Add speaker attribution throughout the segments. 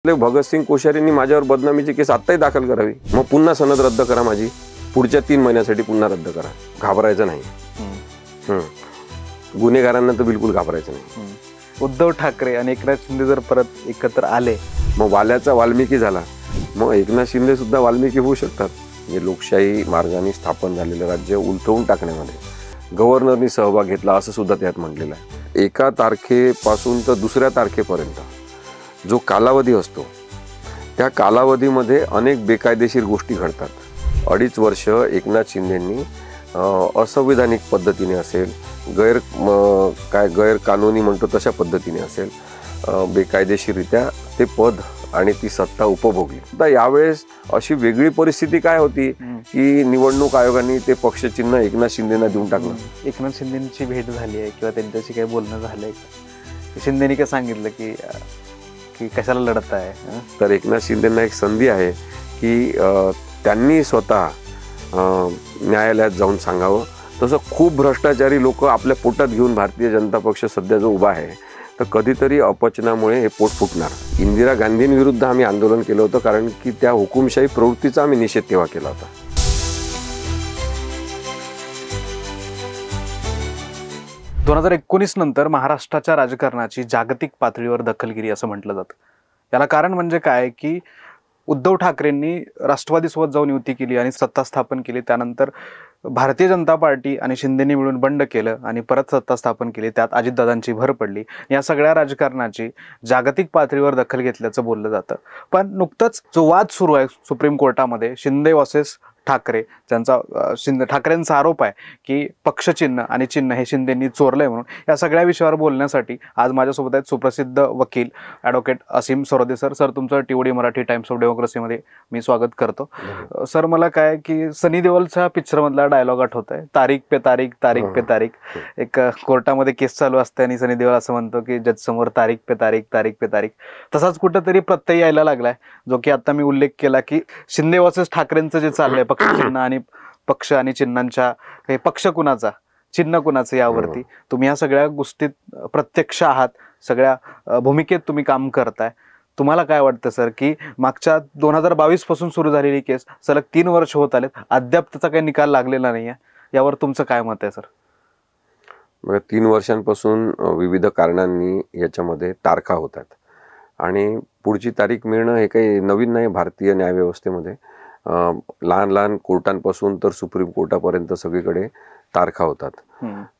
Speaker 1: भगतसिंग कोश्यारींनी माझ्यावर बदनामीची केस आत्ताही दाखल करावी, मग पुन्हा सनद रद्द करा, माझी पुढच्या 3 महिन्यासाठी पुन्हा रद्द करा. घाबरायचं नाही. गुन्हेगारांना तर बिलकुल घाबरायचं नाही.
Speaker 2: उद्धव ठाकरे आणि एकनाथ शिंदे जर परत एकत्र आले,
Speaker 1: मग वाल्याचा वाल्मिकी झाला, मग एकनाथ शिंदे सुद्धा वाल्मिकी होऊ शकतात. हे लोकशाही मार्गाने स्थापन झालेलं राज्य उलथवून टाकण्यामध्ये गव्हर्नरनी सहभाग घेतला असं सुद्धा त्यात म्हटलेलं आहे. 1 तारखेपासून तर 2 तारखेपर्यंत जो कालावधी असतो त्या कालावधीमध्ये अनेक बेकायदेशीर गोष्टी घडतात. 2.5 वर्ष एकनाथ शिंदेंनी असंविधानिक पद्धतीने असेल, गैर कानूनी म्हणतो तशा पद्धतीने असेल, बेकायदेशीररित्या ते पद आणि ती सत्ता उपभोगली. आता यावेळेस अशी वेगळी परिस्थिती काय होती की निवडणूक आयोगाने ते पक्षचिन्ह एकनाथ शिंदेना देऊन टाकलं.
Speaker 2: एकनाथ शिंदेची भेट झाली आहे किंवा त्यांच्याशी काही बोलणं झालंय? शिंदेनी काय सांगितलं की कशाला लढत आहे?
Speaker 1: तर एकनाथ शिंदेना एक संधी आहे की त्यांनी स्वतः न्यायालयात जाऊन सांगावं. तसं खूप भ्रष्टाचारी लोक आपल्या पोटात घेऊन भारतीय जनता पक्ष सध्या जो उभा आहे, तर कधीतरी अपचनामुळे हे पोट फुटणार. इंदिरा गांधींविरुद्ध आम्ही आंदोलन केलं होतं, कारण की त्या हुकुमशाही प्रवृत्तीचा आम्ही निषेध तेव्हा केला होता.
Speaker 2: 2019 नंतर महाराष्ट्राच्या राजकारणाची जागतिक पातळीवर दखलगिरी असं म्हटलं जातं. याला कारण म्हणजे काय की उद्धव ठाकरेंनी राष्ट्रवादीसोबत जाऊन युती केली आणि सत्ता स्थापन केली. त्यानंतर भारतीय जनता पार्टी आणि शिंदेनी मिळून बंड केलं आणि परत सत्ता स्थापन केली. त्यात अजितदादांची भर पडली. या सगळ्या राजकारणाची जागतिक पातळीवर दखल घेतल्याचं बोललं जातं. पण नुकतंच जो वाद सुरू आहे सुप्रीम कोर्टामध्ये, शिंदे वर्सेस ठाकरे, त्यांचा ठाकरेंचा आरोप आहे की पक्षचिन्ह आणि चिन्ह हे शिंदेंनी चोरलंय म्हणून. या सगळ्या विषयावर बोलण्यासाठी आज माझ्यासोबत आहेत सुप्रसिद्ध वकील ॲडव्होकेट असीम सरोदे सर. सर, तुमचं टीओडी मराठी टाइम्स ऑफ डेमोक्रेसीमध्ये मी स्वागत करतो. सर, मला काय की सनी देओलच्या पिक्चरमधला डायलॉग आठवत आहे, तारीख पे तारीख, तारीख पे तारीख. एक कोर्टामध्ये केस चालू असते आणि सनी देओल असं म्हणतो की जज समोर तारीख पे तारीख, तारीख पे तारीख. तसाच कुठंतरी प्रत्यय यायला लागलाय, जो की आता मी उल्लेख केला की शिंदे वर्सेस ठाकरेंचं जे चाललंय पक्षचिन्ह आणि पक्ष आणि चिन्हांच्या, पक्ष कुणाचा, चिन्ह कुणाचं, यावरती तुम्ही या सगळ्या गोष्टीत प्रत्यक्ष आहात, सगळ्या भूमिकेत तुम्ही काम करताय. तुम्हाला काय वाटतं सर की मागच्या 2022 पासून सुरू झालेली केस सलग 3 वर्ष होत आलेत, अद्याप त्याचा काही निकाल लागलेला नाहीये, यावर तुमचं काय मत आहे सर?
Speaker 1: 3 वर्षांपासून विविध कारणांनी याच्यामध्ये तारखा होतात आणि पुढची तारीख मिळणं हे काही नवीन नाही. भारतीय न्यायव्यवस्थेमध्ये लहान लहान कोर्टांपासून तर सुप्रीम कोर्टापर्यंत सगळीकडे तारखा होतात.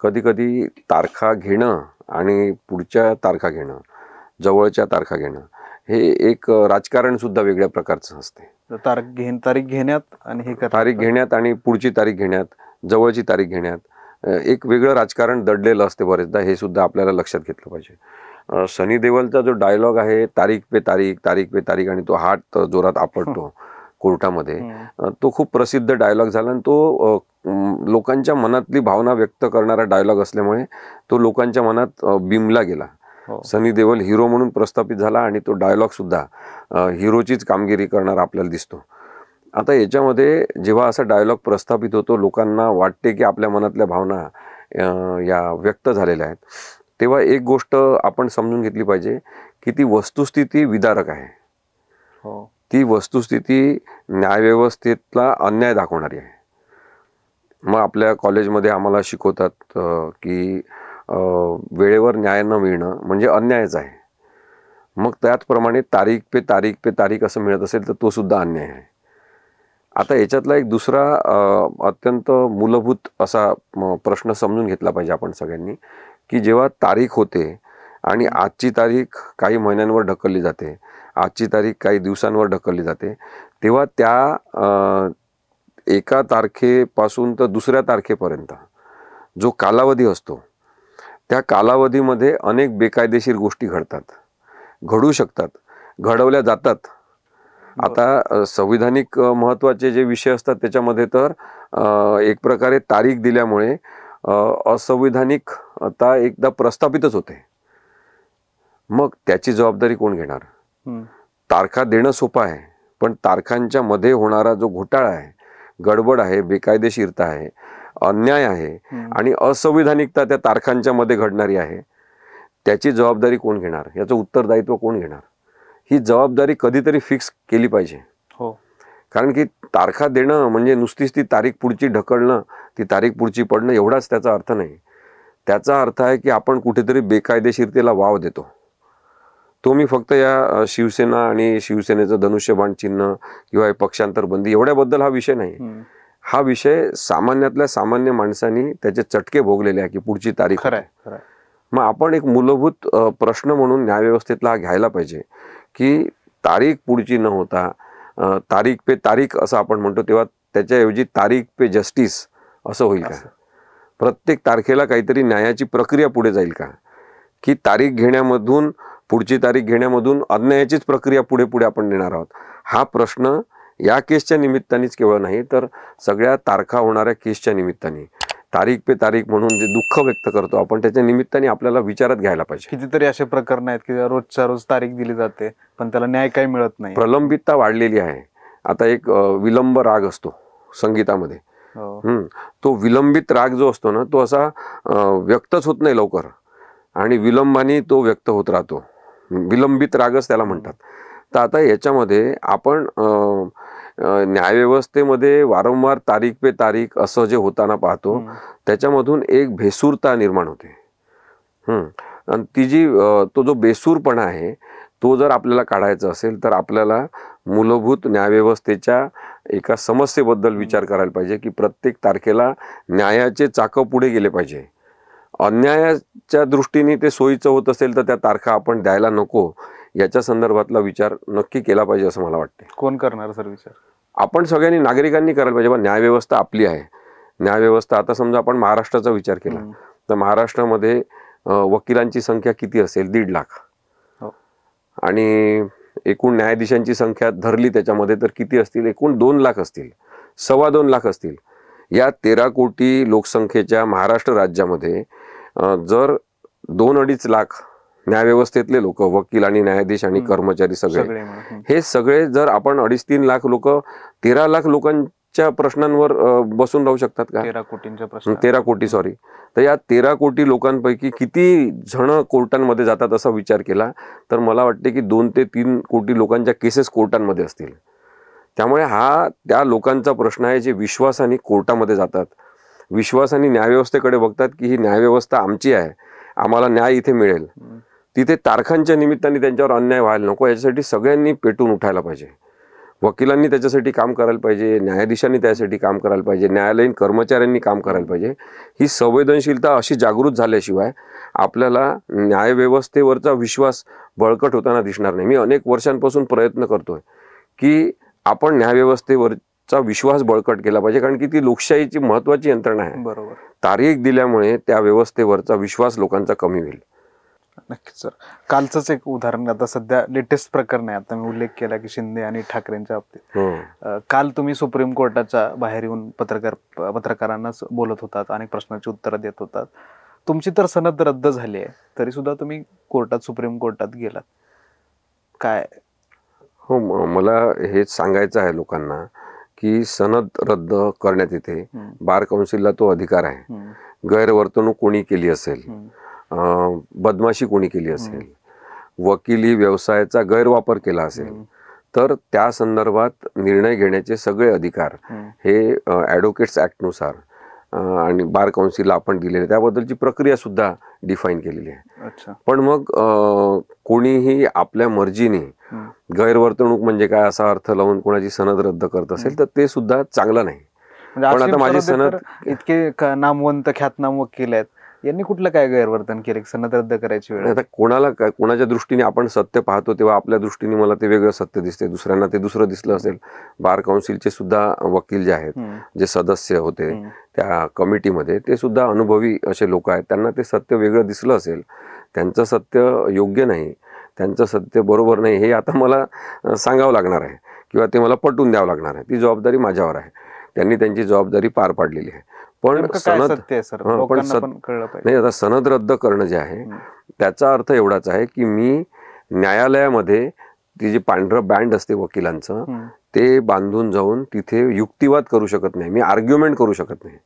Speaker 1: कधी कधी तारखा घेणं आणि पुढच्या तारखा घेणं, जवळच्या तारखा घेणं, हे एक राजकारण सुद्धा वेगळ्या प्रकारचं असते.
Speaker 2: तारीख घेण्यात आणि हे
Speaker 1: तारीख घेण्यात आणि पुढची तारीख घेण्यात, जवळची तारीख घेण्यात एक वेगळं राजकारण दडलेलं असते बरेचदा. हे सुद्धा आपल्याला लक्षात घेतलं पाहिजे. सनी देओलचा जो डायलॉग आहे, तारीख पे तारीख, तारीख पे तारीख, आणि तो हात जोरात आपटतो कोर्टामध्ये, तो खूप प्रसिद्ध डायलॉग झाला आणि तो लोकांच्या मनातली भावना व्यक्त करणारा डायलॉग असल्यामुळे तो लोकांच्या मनात बिंबला गेला. सनी देओल हिरो म्हणून प्रस्थापित झाला आणि तो डायलॉग सुद्धा हिरोचीच कामगिरी करणारा आपल्याला दिसतो. आता याच्यामध्ये जेव्हा असा डायलॉग प्रस्थापित होतो, लोकांना वाटते की आपल्या मनातल्या भावना या व्यक्त झालेल्या आहेत, तेव्हा एक गोष्ट आपण समजून घेतली पाहिजे की ती वस्तुस्थिती विदारक आहे. ती वस्तुस्थिती न्यायव्यवस्थेतला अन्याय दाखवणारी आहे. मग आपल्या कॉलेजमध्ये आम्हाला शिकवतात की वेळेवर न्याय न मिळणं म्हणजे अन्यायच आहे. मग त्याचप्रमाणे तारीख पे तारीख पे तारीख असं मिळत असेल तर तो सुद्धा अन्याय आहे. आता याच्यातला एक दुसरा अत्यंत मूलभूत असा प्रश्न समजून घेतला पाहिजे आपण सगळ्यांनी, की जेव्हा तारीख होते आणि आजची तारीख काही महिन्यांवर ढकलली जाते, आजची तारीख काही दिवसांवर ढकलली जाते, तेव्हा त्या 1 तारखेपासून तर 2 तारखेपर्यंत जो कालावधी असतो त्या कालावधीमध्ये अनेक बेकायदेशीर गोष्टी घडतात, घडू शकतात, घडवल्या जातात. आता संविधानिक महत्त्वाचे जे विषय असतात त्याच्यामध्ये तर एक प्रकारे तारीख दिल्यामुळे असंविधानिकता एकदा प्रस्थापितच होते. मग त्याची जबाबदारी कोण घेणार? तारखा देणं सोपं आहे, पण तारखांच्या मध्ये होणारा जो घोटाळा आहे, गडबड आहे, बेकायदेशीरता आहे, अन्याय आहे आणि असंविधानिकता त्या तारखांच्या मध्ये घडणारी आहे, त्याची जबाबदारी कोण घेणार? याचं उत्तरदायित्व कोण घेणार? ही जबाबदारी कधीतरी फिक्स केली पाहिजे.
Speaker 2: हो.
Speaker 1: कारण की तारखा देणं म्हणजे नुसतीच ती तारीख पुढची ढकलणं, ती तारीख पुढची पडणं एवढाच त्याचा अर्थ नाही. त्याचा अर्थ आहे की आपण कुठेतरी बेकायदेशीरतेला वाव देतो. तो मी फक्त या शिवसेना आणि शिवसेनेचं धनुष्यबाण चिन्ह किंवा हे पक्षांतर बंदी एवढ्याबद्दल हा विषय नाही. हा विषय सामान्यातल्या सामान्य माणसांनी त्याचे चटके भोगलेले आहे की पुढची तारीख.
Speaker 2: खरंय.
Speaker 1: मग आपण एक मूलभूत प्रश्न म्हणून न्यायव्यवस्थेतला हा घ्यायला पाहिजे की तारीख पुढची न होता तारीख पे तारीख असं आपण म्हणतो, तेव्हा त्याच्याऐवजी तारीख पे जस्टिस असं होईल का? प्रत्येक तारखेला काहीतरी न्यायाची प्रक्रिया पुढे जाईल का? की तारीख घेण्यामधून पुढची तारीख घेण्यामधून अन्यायाचीच प्रक्रिया पुढे पुढे आपण नेणार आहोत? हा प्रश्न या केसच्या निमित्तानेच केवळ नाही तर सगळ्या तारखा होणाऱ्या केसच्या निमित्ताने तारीख पे तारीख म्हणून जे दुःख व्यक्त करतो आपण त्याच्या निमित्ताने आपल्याला विचारात घ्यायला पाहिजे.
Speaker 2: कितीतरी असे प्रकरण आहेत की रोजच्या रोज तारीख दिली जाते पण त्याला न्याय काही मिळत नाही.
Speaker 1: प्रलंबितता वाढलेली आहे. आता एक विलंब राग असतो संगीतामध्ये. तो विलंबित राग जो असतो ना तो असा व्यक्तच होत नाही लवकर आणि विलंबाने तो व्यक्त होत राहतो. विलंबित रागच त्याला म्हणतात. तर आता याच्यामध्ये आपण न्यायव्यवस्थेमध्ये वारंवार तारीख पे तारीख असं जे होताना पाहतो त्याच्यामधून एक भेसूरता निर्माण होते. आणि ती जी तो जो बेसूरपणा आहे तो जर आपल्याला काढायचा असेल तर आपल्याला मूलभूत न्यायव्यवस्थेच्या एका समस्येबद्दल विचार करायला पाहिजे की प्रत्येक तारखेला न्यायाचे चाकं पुढे गेले पाहिजे. अन्यायाच्या दृष्टीने ते सोयीचं होत असेल तर त्या तारखा आपण द्यायला नको याच्या संदर्भातला विचार नक्की केला पाहिजे असं मला वाटते.
Speaker 2: कोण करणार सर विचार?
Speaker 1: आपण सगळ्यांनी नागरिकांनी करायला पाहिजे. पण न्यायव्यवस्था आपली आहे. न्यायव्यवस्था आता समजा आपण महाराष्ट्राचा विचार केला तर महाराष्ट्रामध्ये वकिलांची संख्या किती असेल? 1.5 लाख. आणि एकूण न्यायाधीशांची संख्या धरली त्याच्यामध्ये तर किती असतील? एकूण 2 लाख असतील, 2.25 लाख असतील. या 13 कोटी लोकसंख्येच्या महाराष्ट्र राज्यामध्ये जर 2-2.5 लाख न्यायव्यवस्थेतले लोक, वकील आणि न्यायाधीश आणि कर्मचारी सगळे, हे सगळे जर आपण 2.5-3 लाख लोक 13 लाख लोकांच्या प्रश्नांवर बसून राहू शकतात का?
Speaker 2: 13 कोटींच्या प्रश्न.
Speaker 1: 13 कोटी सॉरी. तर या 13 कोटी लोकांपैकी किती जण कोर्टांमध्ये जातात असा विचार केला तर मला वाटते की 2 ते 3 कोटी लोकांच्या केसेस कोर्टांमध्ये असतील. त्यामुळे हा त्या लोकांचा प्रश्न आहे जे विश्वासाने कोर्टामध्ये जातात, विश्वासाने न्यायव्यवस्थेकडे बघतात की ही न्यायव्यवस्था आमची आहे, आम्हाला न्याय इथे मिळेल. तिथे तारखांच्या निमित्ताने त्यांच्यावर अन्याय व्हायला नको याच्यासाठी सगळ्यांनी पेटून उठायला पाहिजे. वकिलांनी त्याच्यासाठी काम करायला पाहिजे, न्यायाधीशांनी त्यासाठी काम करायला पाहिजे, न्यायालयीन कर्मचाऱ्यांनी काम करायला पाहिजे. ही संवेदनशीलता अशी जागृत झाल्याशिवाय आपल्याला न्यायव्यवस्थेवरचा विश्वास बळकट होताना दिसणार नाही. मी अनेक वर्षांपासून प्रयत्न करतोय की आपण न्यायव्यवस्थेवरचा विश्वास बळकट केला पाहिजे कारण की ती लोकशाहीची महत्वाची यंत्रणा आहे.
Speaker 2: बरोबर.
Speaker 1: तारीख दिल्यामुळे त्या व्यवस्थेवरचा विश्वास लोकांचा कमी होईल.
Speaker 2: नक्कीच सर. कालचंच एक उदाहरण, आता सध्या लेटेस्ट प्रकरण आहे, आता मी उल्लेख केला की शिंदे आणि ठाकरेंच्या बाबतीत. काल तुम्ही सुप्रीम कोर्टाच्या बाहेर येऊन पत्रकारांना बोलत होतात, अनेक प्रश्नांची उत्तरं देत होतात. तुमची तर सनद रद्द झाली आहे तरी सुद्धा तुम्ही सुप्रीम कोर्टात गेलात. काय?
Speaker 1: हो, मला हेच सांगायचं आहे लोकांना की सनद रद्द करण्यात येते. बार कौन्सिलला तो अधिकार आहे. गैरवर्तणूक कोणी केली असेल, बदमाशी कोणी केली असेल, वकिली व्यवसायाचा गैरवापर केला असेल तर त्या संदर्भात निर्णय घेण्याचे सगळे अधिकार हे ॲडव्होकेट्स ॲक्टनुसार आणि बार कौन्सिलला आपण दिलेले, त्याबद्दलची प्रक्रिया सुद्धा डिफाईन केलेली आहे. पण मग कोणीही आपल्या मर्जीने गैरवर्तणूक म्हणजे काय असा अर्थ लावून कोणाची सनद रद्द करत असेल तर ते सुद्धा चांगलं नाही. पण आता माझी सनद,
Speaker 2: इतके नामवंत ख्यातनाम वकील आहेत, यांनी कुठलं काय गैरवर्तन केले सनद रद्द करायची वेळ?
Speaker 1: आता कोणाच्या दृष्टीने आपण सत्य पाहतो तेव्हा आपल्या दृष्टीने मला ते वेगळं सत्य दिसते, दुसऱ्यांना ते दुसरं दिसलं असेल. बार कौन्सिलचे सुद्धा वकील जे आहेत, जे सदस्य होते त्या कमिटीमध्ये, ते सुद्धा अनुभवी असे लोक आहेत. त्यांना ते सत्य वेगळं दिसलं असेल, त्यांचं सत्य योग्य नाही, त्यांचं सत्य बरोबर नाही हे आता मला सांगावं लागणार आहे किंवा ते मला पटवून द्यावं लागणार आहे. ती जबाबदारी माझ्यावर आहे. त्यांनी त्यांची जबाबदारी पार पाडलेली आहे. पण सनद नाही, आता सनद रद्द करणं जे आहे त्याचा अर्थ एवढाच आहे की मी न्यायालयामध्ये ती जी पांढरं बँड असते वकिलांचं ते बांधून जाऊन तिथे युक्तिवाद करू शकत नाही, मी आर्ग्युमेंट करू शकत नाही.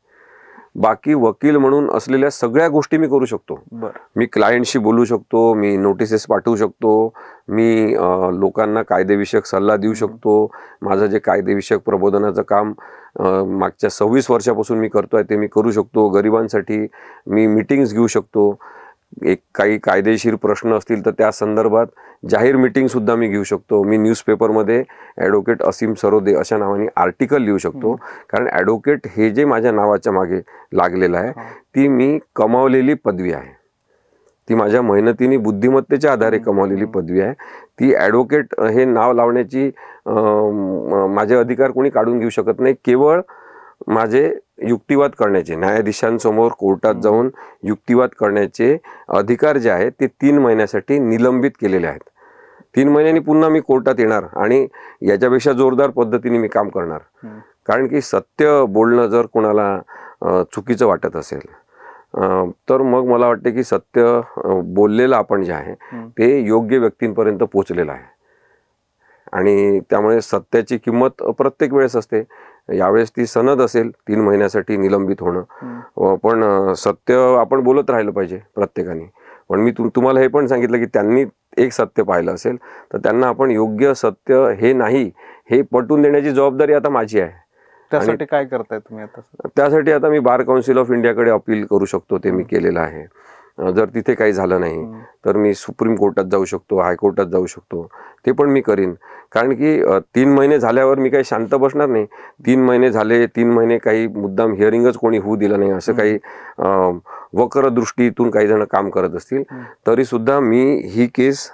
Speaker 1: बाकी वकील म्हणून असलेल्या सगळ्या गोष्टी मी करू शकतो.
Speaker 2: बरं.
Speaker 1: मी क्लायंटशी बोलू शकतो, मी नोटिसेस पाठवू शकतो, मी लोकांना कायदेविषयक सल्ला देऊ शकतो. माझं जे कायदेविषयक प्रबोधनाचं काम मागच्या 26 वर्षापासून मी करतोय ते मी करू शकतो. गरिबांसाठी मी मीटिंग्स घेऊ शकतो. काही कायदेशीर प्रश्न असतील तर त्या संदर्भात जाहीर मीटिंगसुद्धा मी घेऊ शकतो. मी न्यूजपेपरमध्ये ॲडव्होकेट असीम सरोदे अशा नावाने आर्टिकल लिहू शकतो. कारण ॲडव्होकेट हे जे माझ्या नावाच्या मागे लागलेलं आहे ती मी कमावलेली पदवी आहे. ती माझ्या मेहनतीने बुद्धिमत्तेच्या आधारे कमावलेली पदवी आहे. ती ॲडव्होकेट हे नाव लावण्याची माझे अधिकार कोणी काढून घेऊ शकत नाही. केवळ माझे युक्तिवाद करण्याचे, न्यायाधीशांसमोर कोर्टात जाऊन युक्तिवाद करण्याचे अधिकार जे आहेत ते 3 महिन्यासाठी निलंबित केलेले आहेत. 3 महिन्यांनी पुन्हा मी कोर्टात येणार आणि याच्यापेक्षा जोरदार पद्धतीने मी काम करणार. कारण की सत्य बोलणं जर कोणाला चुकीचं वाटत असेल तर मग मला वाटते की सत्य बोललेलं आपण जे आहे ते योग्य व्यक्तींपर्यंत पोहोचलेलं आहे. आणि त्यामुळे सत्याची किंमत प्रत्येक वेळेस असते. यावेळेस ती सनद असेल 3 महिन्यासाठी निलंबित होणं, पण सत्य आपण बोलत राहिलं पाहिजे प्रत्येकाने. पण मी तुम्हाला हे पण सांगितलं की त्यांनी एक सत्य पाहिलं असेल तर त्यांना आपण योग्य सत्य हे नाही हे पटवून देण्याची जबाबदारी आता माझी आहे.
Speaker 2: त्यासाठी काय करताय तुम्ही आता?
Speaker 1: त्यासाठी आता मी बार काउन्सिल ऑफ इंडियाकडे अपील करू शकतो, ते मी केलेलं आहे. जर तिथे काही झालं नाही तर मी सुप्रीम कोर्टात जाऊ शकतो, हायकोर्टात जाऊ शकतो, ते पण मी करीन. कारण की 3 महिने झाल्यावर मी काही शांत बसणार नाही. 3 महिने झाले, 3 महिने काही मुद्दाम हिअरिंगच कोणी होऊ दिलं नाही असं काही वक्र दृष्टीतून काही जण काम करत असतील तरी सुद्धा मी ही केस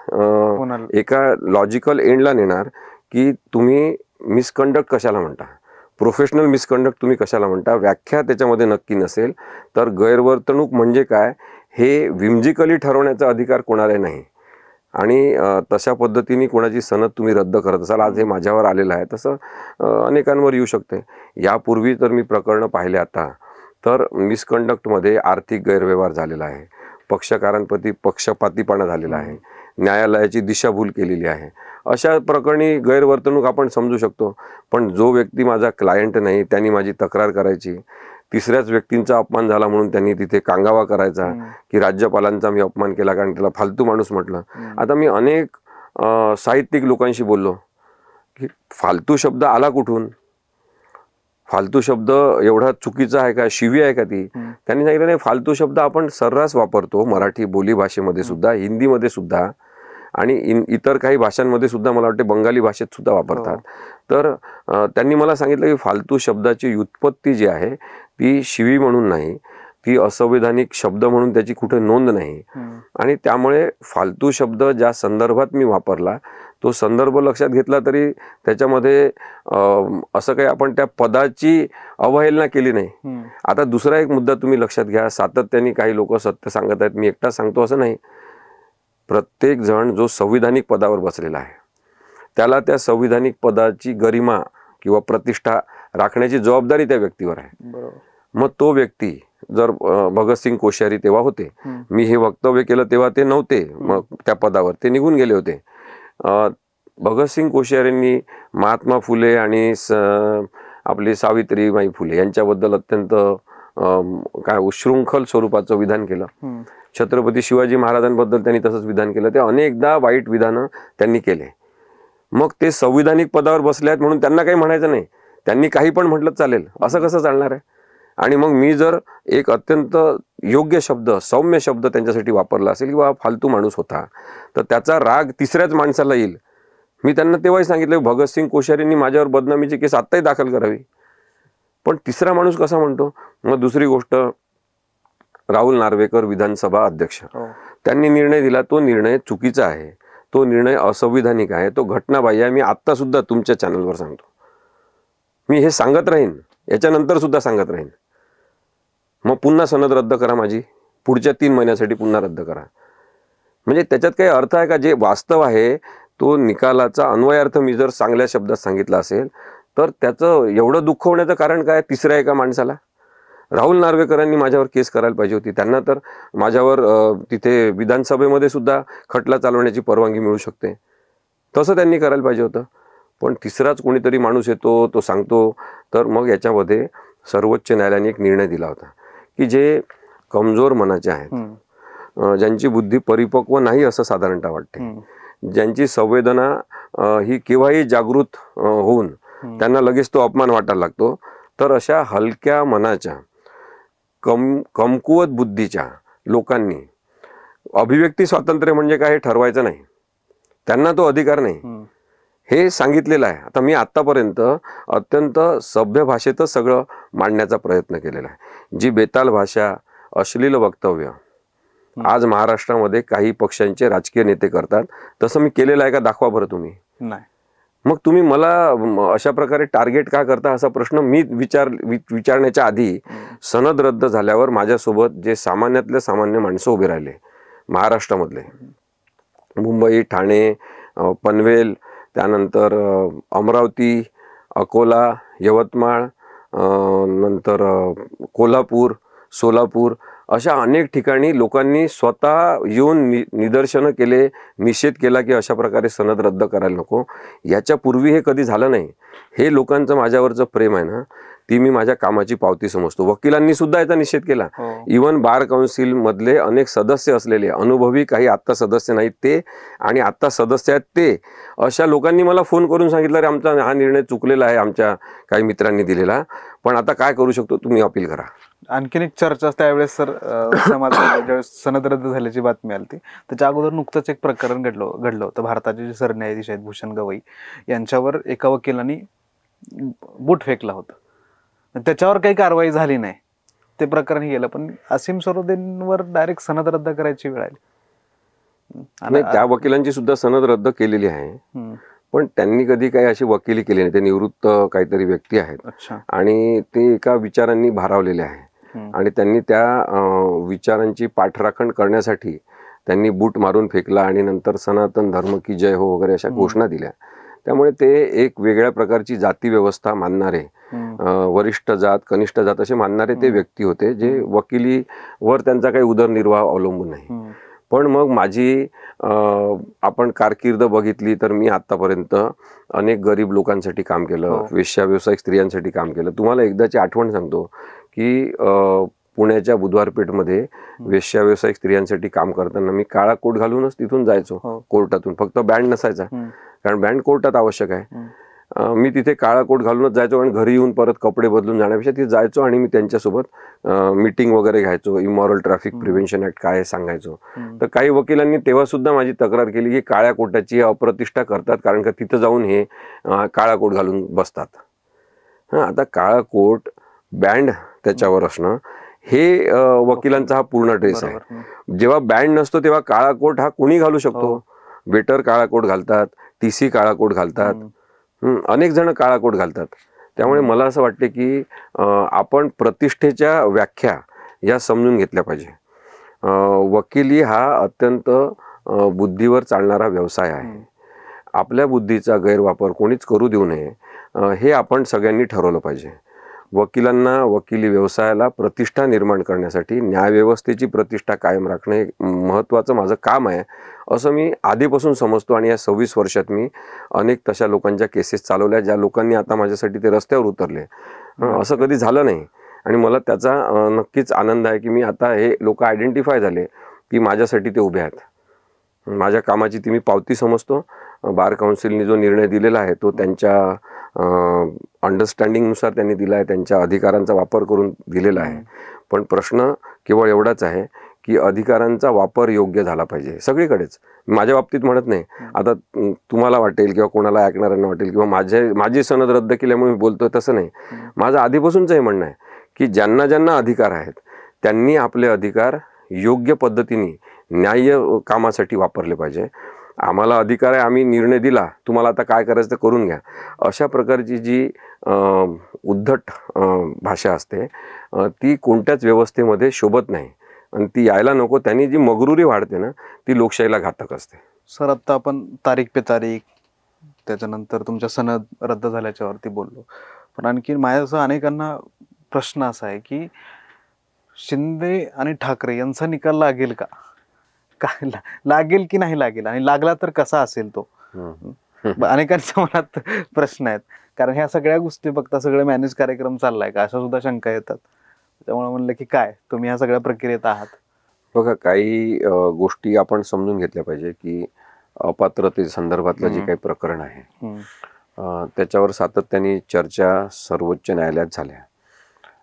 Speaker 1: एका लॉजिकल एंडला नेणार की तुम्ही मिसकंडक्ट कशाला म्हणता, प्रोफेशनल मिसकंडक्ट तुम्ही कशाला म्हणता, व्याख्या त्याच्यामध्ये नक्की नसेल तर गैरवर्तणूक म्हणजे काय हे विमजिकली ठरवण्याचा अधिकार कोणाला नाही. आणि तशा पद्धतीने कोणाची सनद तुम्ही रद्द करत असाल, आज हे माझ्यावर आलेलं आहे, तसं अनेकांवर येऊ शकते. यापूर्वी तर मी प्रकरणं पाहिले आता तर मिसकंडक्टमध्ये आर्थिक गैरव्यवहार झालेला आहे, पक्षकारांप्रती पक्षपातीपणा झालेला आहे, न्यायालयाची दिशाभूल केलेली आहे. अशा प्रकरणी गैरवर्तणूक आपण समजू शकतो. पण जो व्यक्ती माझा क्लायंट नाही त्यांनी माझी तक्रार करायची, तिसऱ्याच व्यक्तींचा अपमान झाला म्हणून त्यांनी तिथे कांगावा करायचा की राज्यपालांचा मी अपमान केला कारण त्याला फालतू माणूस म्हटलं. आता मी अनेक साहित्यिक लोकांशी बोललो की फालतू शब्द आला कुठून, फालतू शब्द एवढा चुकीचा आहे का, शिवी आहे का ती. त्यांनी सांगितलं नाही, फालतू शब्द आपण सर्रास वापरतो मराठी बोली भाषेमध्ये सुद्धा, हिंदीमध्ये सुद्धा आणि इतर काही भाषांमध्ये सुद्धा, मला वाटते बंगाली भाषेत सुद्धा वापरतात. तर त्यांनी मला सांगितलं की फालतू शब्दाची व्युत्पत्ती जी आहे ती शिवी म्हणून नाही, ती असंवैधानिक शब्द म्हणून त्याची कुठे नोंद नाही. आणि त्यामुळे फालतू शब्द ज्या संदर्भात मी वापरला तो संदर्भ लक्षात घेतला तरी त्याच्यामध्ये असं काही आपण त्या पदाची अवहेलना केली नाही. आता दुसरा एक मुद्दा तुम्ही लक्षात घ्या, सातत्याने काही लोक सत्य सांगत आहेत, मी एकटा सांगतो असं नाही. प्रत्येक जण जो संविधानिक पदावर बसलेला आहे त्याला त्या संविधानिक पदाची गरिमा किंवा प्रतिष्ठा राखण्याची जबाबदारी त्या व्यक्तीवर आहे. मग तो व्यक्ती जर भगतसिंग कोश्यारी तेव्हा होते, मी हे वक्तव्य केलं तेव्हा ते नव्हते, मग त्या पदावर ते निघून गेले होते. भगतसिंग कोश्यारींनी महात्मा फुले आणि आपली सावित्रीबाई फुले यांच्याबद्दल अत्यंत काय उच्छृंखल स्वरूपाचं विधान केलं. छत्रपती शिवाजी महाराजांबद्दल त्यांनी तसंच विधान केलं. ते अनेकदा वाईट विधानं त्यांनी केले. मग ते संविधानिक पदावर बसले आहेत म्हणून त्यांना काही म्हणायचं नाही, त्यांनी काही पण म्हटलं चालेल असं कसं चालणार आहे. आणि मग मी जर एक अत्यंत योग्य शब्द, सौम्य शब्द त्यांच्यासाठी वापरला असेल किंवा फालतू माणूस होता तर त्याचा राग तिसऱ्याच माणसाला येईल. मी त्यांना तेव्हाही सांगितलं भगतसिंग कोश्यारींनी माझ्यावर बदनामीची केस आत्ताही दाखल करावी, पण तिसरा माणूस कसा म्हणतो. मग दुसरी गोष्ट, राहुल नार्वेकर विधानसभा अध्यक्ष, त्यांनी निर्णय दिला, तो निर्णय चुकीचा आहे, तो निर्णय असंविधानिक आहे, तो घटनाबाह्य आहे. मी आत्ता सुद्धा तुमच्या चॅनलवर सांगतो, मी हे सांगत राहीन, याच्यानंतर सुद्धा सांगत राहीन. मग पुन्हा सनद रद्द करा माझी, पुढच्या 3 महिन्यासाठी पुन्हा रद्द करा. म्हणजे त्याच्यात काही अर्थ आहे का. जे वास्तव आहे तो निकालाचा अन्वयार्थ मी जर चांगल्या शब्दात सांगितला असेल तर त्याचं एवढं दुःख होण्याचं कारण काय तिसऱ्या एका माणसाला. राहुल नार्वेकरांनी माझ्यावर केस करायला पाहिजे होती, त्यांना तर माझ्यावर तिथे विधानसभेमध्ये सुद्धा खटला चालवण्याची परवानगी मिळू शकते, तसं त्यांनी करायला पाहिजे होतं. पण तिसराच कोणीतरी माणूस येतो, तो सांगतो. तर मग याच्यामध्ये सर्वोच्च न्यायालयाने एक निर्णय दिला होता की जे कमजोर मनाचे आहेत, ज्यांची बुद्धी परिपक्व नाही असं साधारणतः वाटते, ज्यांची संवेदना ही केव्हाही जागृत होऊन त्यांना लगेच तो अपमान वाटायला लागतो, तर अशा हलक्या मनाच्या कमकुवत बुद्धीच्या लोकांनी अभिव्यक्ती स्वातंत्र्य म्हणजे काय हे ठरवायचं नाही, त्यांना तो अधिकार नाही हे सांगितलेलं आहे. आता मी आत्तापर्यंत अत्यंत सभ्य भाषेतच सगळं मांडण्याचा प्रयत्न केलेला आहे. जी बेताल भाषा, अश्लील वक्तव्य आज महाराष्ट्रामध्ये काही पक्षांचे राजकीय नेते करतात, तसं मी केलेलं आहे का दाखवा बरं तुम्ही.
Speaker 2: नाही.
Speaker 1: मग तुम्ही मला अशा प्रकारे टार्गेट का करता असा प्रश्न मी विचारण्याच्या आधी सनद रद्द झाल्यावर माझ्यासोबत जे सामान्यातले सामान्य माणसं उभे राहिले महाराष्ट्रामधले, मुंबई, ठाणे, पनवेल, त्यानंतर अमरावती, अकोला, यवतमाळ, नंतर कोल्हापूर, सोलापूर, अशा अनेक ठिकाणी लोकांनी स्वतः येऊन निदर्शनं केले, निषेध केला की अशा प्रकारे सनद रद्द करायला नको. याच्यापूर्वी हे कधी झालं नाही. हे लोकांचं माझ्यावरचं प्रेम आहे ना, ती मी माझ्या कामाची पावती समजतो. वकिलांनी सुद्धा याचा निषेध केला. इव्हन बार काउन्सिल मधले अनेक सदस्य असलेले अनुभवी, काही आत्ता सदस्य नाहीत ते आणि आत्ता सदस्य आहेत ते, अशा लोकांनी मला फोन करून सांगितलं रे आमचा हा निर्णय चुकलेला आहे, आमच्या काही मित्रांनी दिलेला, पण आता काय करू शकतो, तुम्ही अपील करा.
Speaker 2: आणखीन एक चर्चा त्यावेळेस सर समाजात ज्यावेळेस सनद रद्द झाल्याची बातमी आली, त्याच्या अगोदर नुकतंच एक प्रकरण घडलं होतं. भारताचे जे सरन्यायाधीश आहेत भूषण गवई यांच्यावर एका वकिलांनी बूट फेकला होता. त्याच्यावर काही कारवाई झाली नाही, ते प्रकरण गेलं. पण असीम सरोदेंवर डायरेक्ट सनद रद्द करायची वेळ आली.
Speaker 1: आणि त्या वकिलांची सुद्धा सनद रद्द केलेली आहे, पण त्यांनी कधी काही अशी वकिली केली नाही. ते निवृत्त काहीतरी व्यक्ती आहेत आणि ते एका विचारांनी भारावलेले आहे आणि त्यांनी त्या विचारांची पाठराखण करण्यासाठी त्यांनी बूट मारून फेकला आणि नंतर सनातन धर्म की जय हो वगैरे अशा घोषणा दिल्या. त्यामुळे ते एक वेगळ्या प्रकारची जाती व्यवस्था मानणारे, वरिष्ठ जात, कनिष्ठ जात असे मानणारे ते व्यक्ती होते, जे वकिलीवर त्यांचा काही उदरनिर्वाह अवलंबून नाही. पण मग माझी आपण कारकीर्द बघितली तर मी आतापर्यंत अनेक गरीब लोकांसाठी काम केलं, वेश्या व्यावसायिक स्त्रियांसाठी काम केलं. तुम्हाला एकदाची आठवण सांगतो की पुण्याच्या बुधवारपेठमध्ये वेश्या व्यावसायिक स्त्रियांसाठी काम करताना मी काळा कोट घालूनच तिथून जायचो कोर्टातून. फक्त बँड नसायचा, कारण बँड कोर्टात आवश्यक आहे. मी तिथे काळा कोट घालूनच जायचो आणि घरी येऊन परत कपडे बदलून जाण्यापेक्षा तिथे जायचो आणि मी त्यांच्यासोबत मीटिंग वगैरे घ्यायचो. इमॉरल ट्रॅफिक प्रिव्हेन्शन ऍक्ट काय सांगायचो. तर काही वकिलांनी तेव्हा सुद्धा माझी तक्रार केली की काळ्या कोटाची अप्रतिष्ठा करतात, कारण का तिथं जाऊन हे काळा कोट घालून बसतात. आता काळा कोट, बँड त्याच्यावर असणं हे वकिलांचा हा पूर्ण ड्रेस आहे. जेव्हा बँड नसतो तेव्हा काळा कोट हा कुणी घालू शकतो. वेटर काळा कोट घालतात, टीसी काळा कोट घालतात, अनेक जण काळा कोट घालतात. त्यामुळे मला असं वाटते की आपण प्रतिष्ठेच्या व्याख्या या समजून घेतल्या पाहिजे. वकिली हा अत्यंत बुद्धीवर चालणारा व्यवसाय आहे. आपल्या बुद्धीचा गैरवापर कोणीच करू देऊ नये हे आपण सगळ्यांनी ठरवलं पाहिजे. वकिलांना, वकिली व्यवसायाला प्रतिष्ठा निर्माण करण्यासाठी न्यायव्यवस्थेची प्रतिष्ठा कायम राखणे हे महत्त्वाचं माझं काम आहे असं मी आधीपासून समजतो. आणि या 26 वर्षात मी अनेक तशा लोकांच्या केसेस चालवल्या ज्या लोकांनी आता माझ्यासाठी ते रस्त्यावर उतरले. असं कधी झालं नाही आणि मला त्याचा नक्कीच आनंद आहे की मी आता हे लोक आयडेंटिफाय झाले की माझ्यासाठी ते उभे आहेत. माझ्या कामाची ती मी पावती समजतो. बार काउन्सिलने जो निर्णय दिलेला आहे तो त्यांच्या अंडरस्टँडिंगनुसार त्यांनी दिला आहे, त्यांच्या अधिकारांचा वापर करून दिलेला आहे. पण प्रश्न केवळ एवढाच आहे की अधिकारांचा वापर योग्य झाला पाहिजे सगळीकडेच. माझ्या बाबतीत म्हणत नाही. आता तुम्हाला वाटेल किंवा कोणाला ऐकणाऱ्यांना वाटेल किंवा माझी सनद रद्द केल्यामुळे मी बोलतोय तसं नाही. माझं आधीपासूनच हे म्हणणं आहे की ज्यांना ज्यांना अधिकार आहेत त्यांनी आपले अधिकार योग्य पद्धतीने न्याय्य कामासाठी वापरले पाहिजे. आम्हाला अधिकार आहे, आम्ही निर्णय दिला, तुम्हाला आता काय करायचं ते करून घ्या, अशा प्रकारची जी उद्धट भाषा असते ती कोणत्याच व्यवस्थेमध्ये शोभत नाही आणि ती यायला नको. त्यांनी जी मगरुरी वाढते ना ती लोकशाहीला घातक असते.
Speaker 2: सर, आता आपण तारीख पे तारीख, त्याच्यानंतर तुमच्या सनद रद्द झाल्याच्यावरती बोललो, पण आणखी माझ्यासह अनेकांना प्रश्न असा आहे की शिंदे आणि ठाकरे यांचा निकाल लागेल का, काय लागेल की नाही लागेल, आणि लागला तर कसा असेल तो. अनेकांच्या मनात प्रश्न आहेत, कारण ह्या सगळ्या गोष्टी बघता सगळे मॅनेज कार्यक्रम चाललाय का अशा सुद्धा शंका येतात. त्यामुळे म्हणलं की काय तुम्ही ह्या सगळ्या प्रक्रियेत आहात.
Speaker 1: बघा, काही गोष्टी आपण समजून घेतल्या पाहिजे की अपात्रते संदर्भातलं जे काही प्रकरण आहे त्याच्यावर सातत्याने चर्चा सर्वोच्च न्यायालयात झाल्या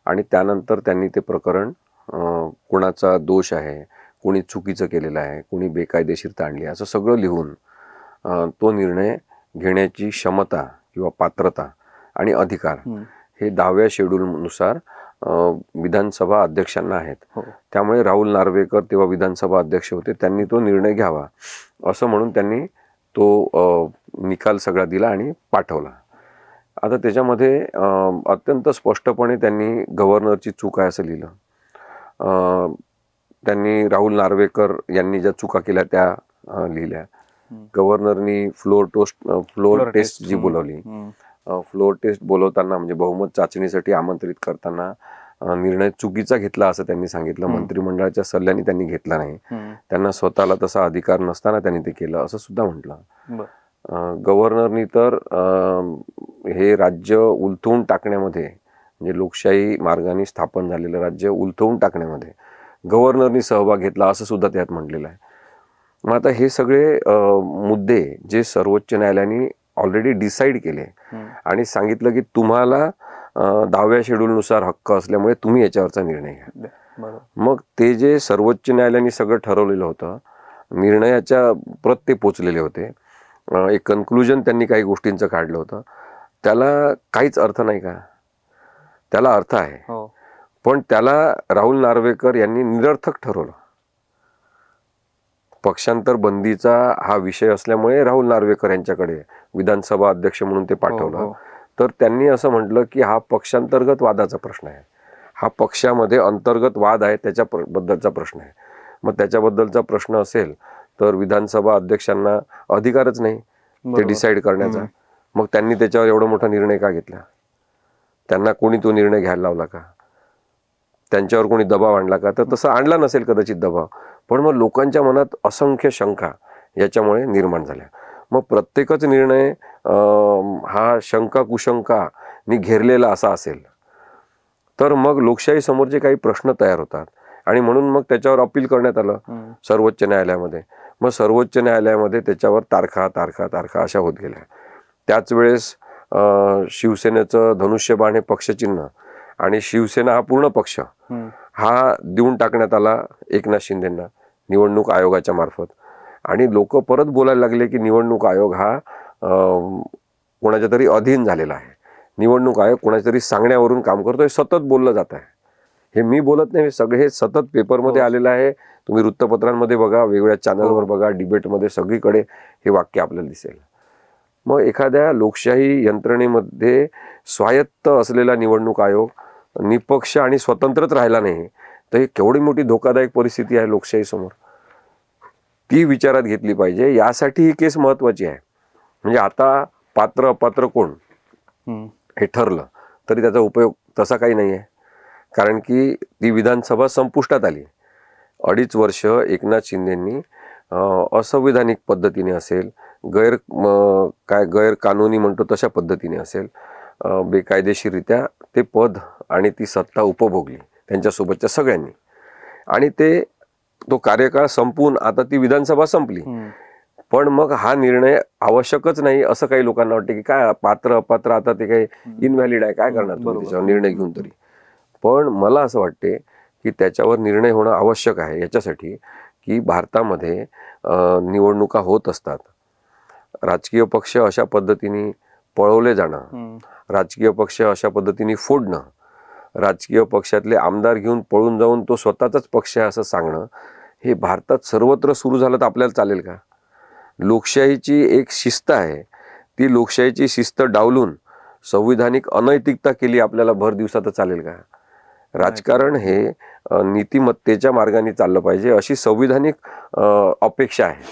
Speaker 1: आणि त्यानंतर त्यांनी ते प्रकरण कुणाचा दोष आहे, कोणी चुकीचं केलेलं आहे, कोणी बेकायदेशीरता आणली असं सगळं लिहून तो निर्णय घेण्याची क्षमता किंवा पात्रता आणि अधिकार हे 10व्या शेड्यूलनुसार विधानसभा अध्यक्षांना आहेत. त्यामुळे राहुल नार्वेकर तेव्हा विधानसभा अध्यक्ष होते, त्यांनी तो निर्णय घ्यावा असं म्हणून त्यांनी तो निकाल सगळा दिला आणि पाठवला. आता त्याच्यामध्ये अत्यंत स्पष्टपणे त्यांनी गव्हर्नरची चूक आहे असं लिहिलं. त्यांनी राहुल नार्वेकर यांनी ज्या चुका केल्या त्या लिहिल्या. गव्हर्नरनी फ्लोर टेस्ट जी बोलवली, फ्लोर टेस्ट बोलवताना म्हणजे बहुमत चाचणीसाठी आमंत्रित करताना निर्णय चुकीचा घेतला असं त्यांनी सांगितलं. मंत्रिमंडळाच्या सल्ल्याने त्यांनी घेतला नाही, त्यांना स्वतःला तसा अधिकार नसताना त्यांनी ते केलं असं सुद्धा म्हटलं. गव्हर्नरनी तर हे राज्य उलथवून टाकण्यामध्ये म्हणजे लोकशाही मार्गाने स्थापन झालेलं राज्य उलथवून टाकण्यामध्ये गव्हर्नरनी सहभाग घेतला असं सुद्धा त्यात म्हटलेलं आहे. मग आता हे सगळे मुद्दे जे सर्वोच्च न्यायालयाने ऑलरेडी डिसाईड केले आणि सांगितलं की तुम्हाला 10व्या शेड्यूलनुसार हक्क असल्यामुळे तुम्ही याच्यावरचा निर्णय घ्या. मग ते जे सर्वोच्च न्यायालयाने सगळं ठरवलेलं होतं, निर्णयाच्या प्रत ते पोचलेले होते, एक कन्क्लुजन त्यांनी काही गोष्टींचं काढलं होतं, त्याला काहीच अर्थ नाही का? त्याला अर्थ आहे, पण त्याला राहुल नार्वेकर यांनी निरर्थक ठरवलं. पक्षांतर बंदीचा हा विषय असल्यामुळे राहुल नार्वेकर यांच्याकडे विधानसभा अध्यक्ष म्हणून ते पाठवलं. तर त्यांनी असं म्हटलं की हा पक्षांतर्गत वादाचा प्रश्न आहे, हा पक्षामध्ये अंतर्गत वाद आहे त्याच्याबद्दलचा प्रश्न आहे. मग त्याच्याबद्दलचा प्रश्न असेल तर विधानसभा अध्यक्षांना अधिकारच नाही ते डिसाईड करण्याचा. मग त्यांनी त्याच्यावर एवढा मोठा निर्णय का घेतला? त्यांना कोणी तो निर्णय घ्यायला लावला का? त्यांच्यावर कोणी दबाव आणला का? तर तसं आणला नसेल कदाचित दबाव, पण मग लोकांच्या मनात असंख्य शंका याच्यामुळे निर्माण झाल्या. मग प्रत्येकच निर्णय हा शंका कुशंकानी घेरलेला असा असेल तर मग लोकशाही समोरचे काही प्रश्न तयार होतात आणि म्हणून मग त्याच्यावर अपील करण्यात आलं सर्वोच्च न्यायालयामध्ये. मग सर्वोच्च न्यायालयामध्ये त्याच्यावर तारखा तारखा तारखा अशा होत गेल्या. त्याच वेळेस शिवसेनेचं धनुष्यबाण हे पक्षचिन्ह आणि शिवसेना हा पूर्ण पक्ष हा देऊन टाकण्यात आला एकनाथ शिंदेंना निवडणूक आयोगाच्या मार्फत. आणि लोक परत बोलायला लागले की निवडणूक आयोग हा कोणाच्या तरी अधीन झालेला आहे, निवडणूक आयोग कोणाच्या तरी सांगण्यावरून काम करतोय, सतत बोललं जात आहे. हे मी बोलत नाही, सगळे हे सतत पेपरमध्ये आलेलं आहे. तुम्ही वृत्तपत्रांमध्ये बघा, वेगवेगळ्या चॅनलवर बघा, डिबेटमध्ये सगळीकडे हे वाक्य आपल्याला दिसेल. मग एखाद्या लोकशाही यंत्रणेमध्ये स्वायत्त असलेला निवडणूक आयोग निपक्ष आणि स्वतंत्रच राहिला नाही तर ही केवढी मोठी धोकादायक परिस्थिती आहे लोकशाही समोर, ती विचारात घेतली पाहिजे. यासाठी ही केस महत्वाची आहे. म्हणजे आता पात्र अपात्र कोण हे ठरलं तरी त्याचा उपयोग तसा काही नाही आहे, कारण की ती विधानसभा संपुष्टात आली. 2.5 वर्ष एकनाथ शिंदेंनी असंविधानिक पद्धतीने असेल, गैरकानूनी म्हणतो तशा पद्धतीने असेल, बेकायदेशीररित्या ते पद आणि ती सत्ता उपभोगली त्यांच्यासोबतच्या सगळ्यांनी. आणि तो कार्यकाळ संपून आता ती विधानसभा संपली. पण मग हा निर्णय आवश्यकच नाही असं काही लोकांना वाटते की काय पात्र अपात्र आता ते काही इनव्हॅलिड आहे, काय करणार तुम्ही त्याच्यावर निर्णय घेऊन तरी. पण मला असं वाटते की त्याच्यावर निर्णय होणं आवश्यक आहे याच्यासाठी की भारतामध्ये निवडणुका होत असतात. राजकीय पक्ष अशा पद्धतीने पळवले जाणं, राजकीय पक्ष अशा पद्धतीने फोडणं, राजकीय पक्षातले आमदार घेऊन पळून जाऊन तो स्वतःचाच पक्ष आहे असं सांगणं, हे भारतात सर्वत्र सुरू झालं तर आपल्याला चालेल का? लोकशाहीची एक शिस्त आहे, ती लोकशाहीची शिस्त डावलून संविधानिक अनैतिकता केली आपल्याला भर दिवसात चालेल का? राजकारण हे नीतिमत्तेच्या मार्गाने चाललं पाहिजे अशी संविधानिक अपेक्षा आहे.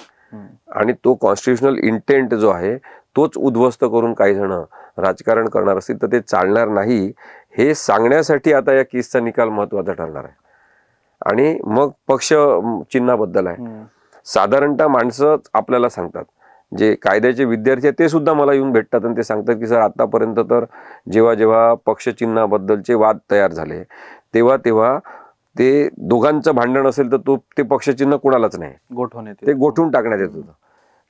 Speaker 1: आणि तो कॉन्स्टिट्युशनल इंटेंट जो आहे तोच उद्ध्वस्त करून काही जण राजकारण करणार असतील तर ते चालणार नाही, हे सांगण्यासाठी आता या केसचा निकाल महत्वाचा ठरणार आहे. आणि मग पक्ष चिन्हाबद्दल आहे. साधारणतः माणसं आपल्याला सांगतात, जे कायद्याचे विद्यार्थी आहेत ते सुद्धा मला येऊन भेटतात आणि ते सांगतात की सर आतापर्यंत तर जेव्हा जेव्हा पक्षचिन्हाबद्दलचे वाद तयार झाले तेव्हा तेव्हा ते दोघांचं भांडण असेल तर ते पक्षचिन्ह कुणालाच नाही,
Speaker 2: गोठवून येते.
Speaker 1: ते गोठून टाकण्यात येत होतं.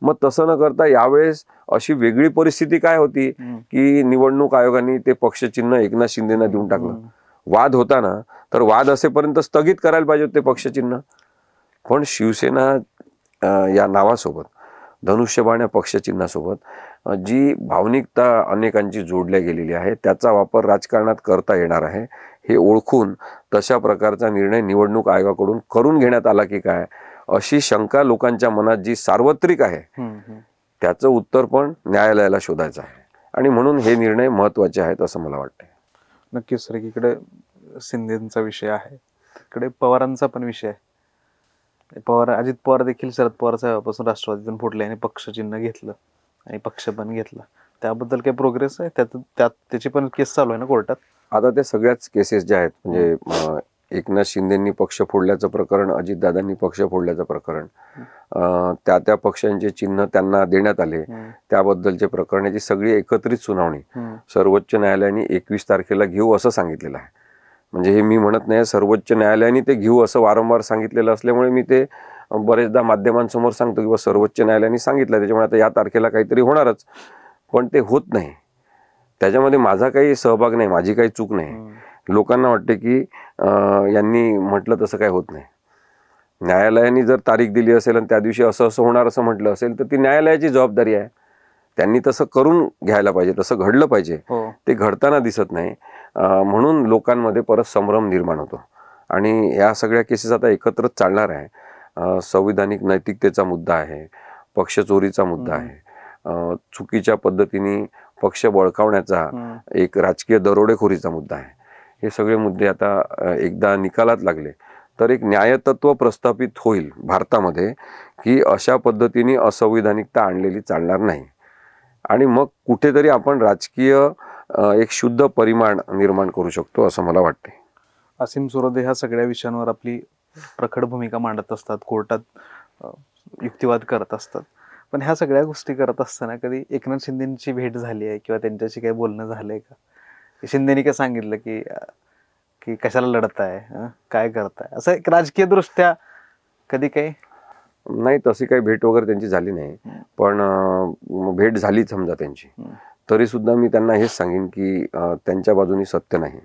Speaker 1: मग तसं न करता यावेळेस अशी वेगळी परिस्थिती काय होती की निवडणूक आयोगाने ते पक्षचिन्ह एकनाथ शिंदेना देऊन टाकलं. वाद होता ना, तर वाद असेपर्यंत स्थगित करायला पाहिजे होते पक्षचिन्ह. पण शिवसेना या नावासोबत, धनुष्यबाण या पक्षचिन्हासोबत जी भावनिकता अनेकांची जोडल्या गेलेली आहे, त्याचा वापर राजकारणात करता येणार आहे हे ओळखून तशा प्रकारचा निर्णय निवडणूक आयोगाकडून करून घेण्यात आला की काय, अशी शंका लोकांच्या मनात जी सार्वत्रिक आहे त्याचं उत्तर पण न्यायालयाला शोधायचं आहे. आणि म्हणून हे निर्णय महत्त्वाचे आहेत असं मला वाटतं.
Speaker 2: नक्कीच सर, इकडे शिंदेचा विषय आहे, तिकडे पवारांचा पण विषय आहे. पवार, अजित पवार देखील शरद पवार साहेबांपासून राष्ट्रवादीतून फुटले आणि पक्षचिन्ह घेतलं आणि पक्ष पण घेतला. त्याबद्दल काही प्रोग्रेस आहे? त्याची पण केस चालू आहे ना कोर्टात?
Speaker 1: आता ते सगळ्याच केसेस ज्या आहेत, म्हणजे एकनाथ शिंदेंनी पक्ष फोडल्याचं प्रकरण, अजितदादांनी पक्ष फोडल्याचं प्रकरण, त्या पक्षांचे चिन्ह त्यांना देण्यात आले त्याबद्दलचे प्रकरण, याची सगळी एकत्रित सुनावणी सर्वोच्च न्यायालयाने 21 तारखेला घेऊ असं सांगितलेलं आहे. म्हणजे हे मी म्हणत नाही, सर्वोच्च न्यायालयाने ते घेऊ असं वारंवार सांगितलेलं असल्यामुळे मी ते बरेचदा माध्यमांसमोर सांगतो किंवा सर्वोच्च न्यायालयाने सांगितलं, त्याच्यामुळे आता या तारखेला काहीतरी होणारच. पण ते होत नाही, त्याच्यामध्ये माझा काही सहभाग नाही, माझी काही चूक नाही. लोकांना वाटते की यांनी म्हटलं तसं काय होत नाही. न्यायालयाने जर तारीख दिली असेल आणि त्या दिवशी असं असं होणार असं म्हटलं असेल तर ती न्यायालयाची जबाबदारी आहे. त्यांनी तसं करून घ्यायला पाहिजे, तसं घडलं पाहिजे. ते घडताना दिसत नाही, म्हणून लोकांमध्ये परत संभ्रम निर्माण होतो. आणि या सगळ्या केसेस आता एकत्रच चालणार आहे. संविधानिक नैतिकतेचा मुद्दा आहे, पक्षचोरीचा मुद्दा आहे, चुकीच्या पद्धतीने पक्ष बळकावण्याचा एक राजकीय दरोडेखोरीचा मुद्दा आहे. हे सगळे मुद्दे आता एकदा निकालात लागले तर एक न्यायतत्व प्रस्थापित होईल भारतामध्ये की अशा पद्धतीने असंविधानिकता आणलेली चालणार नाही. आणि मग कुठेतरी आपण राजकीय एक शुद्ध परिमाण निर्माण करू शकतो असं मला वाटते.
Speaker 2: असीम सुरोदे ह्या सगळ्या विषयांवर आपली प्रखड भूमिका मांडत असतात, कोर्टात युक्तिवाद करत असतात. पण ह्या सगळ्या गोष्टी करत असताना कधी एकनाथ शिंदेची भेट झाली आहे किंवा त्यांच्याशी काही बोलणं झालंय का? शिंदेनी काय सांगितलं की की कशाला लढताय, काय करताय, असं एक राजकीय दृष्ट्या कधी काही?
Speaker 1: नाही, तशी काही भेट वगैरे त्यांची झाली नाही. पण भेट झाली समजा त्यांची, तरी सुद्धा मी त्यांना हेच सांगेन की त्यांच्या बाजूनी सत्य नाही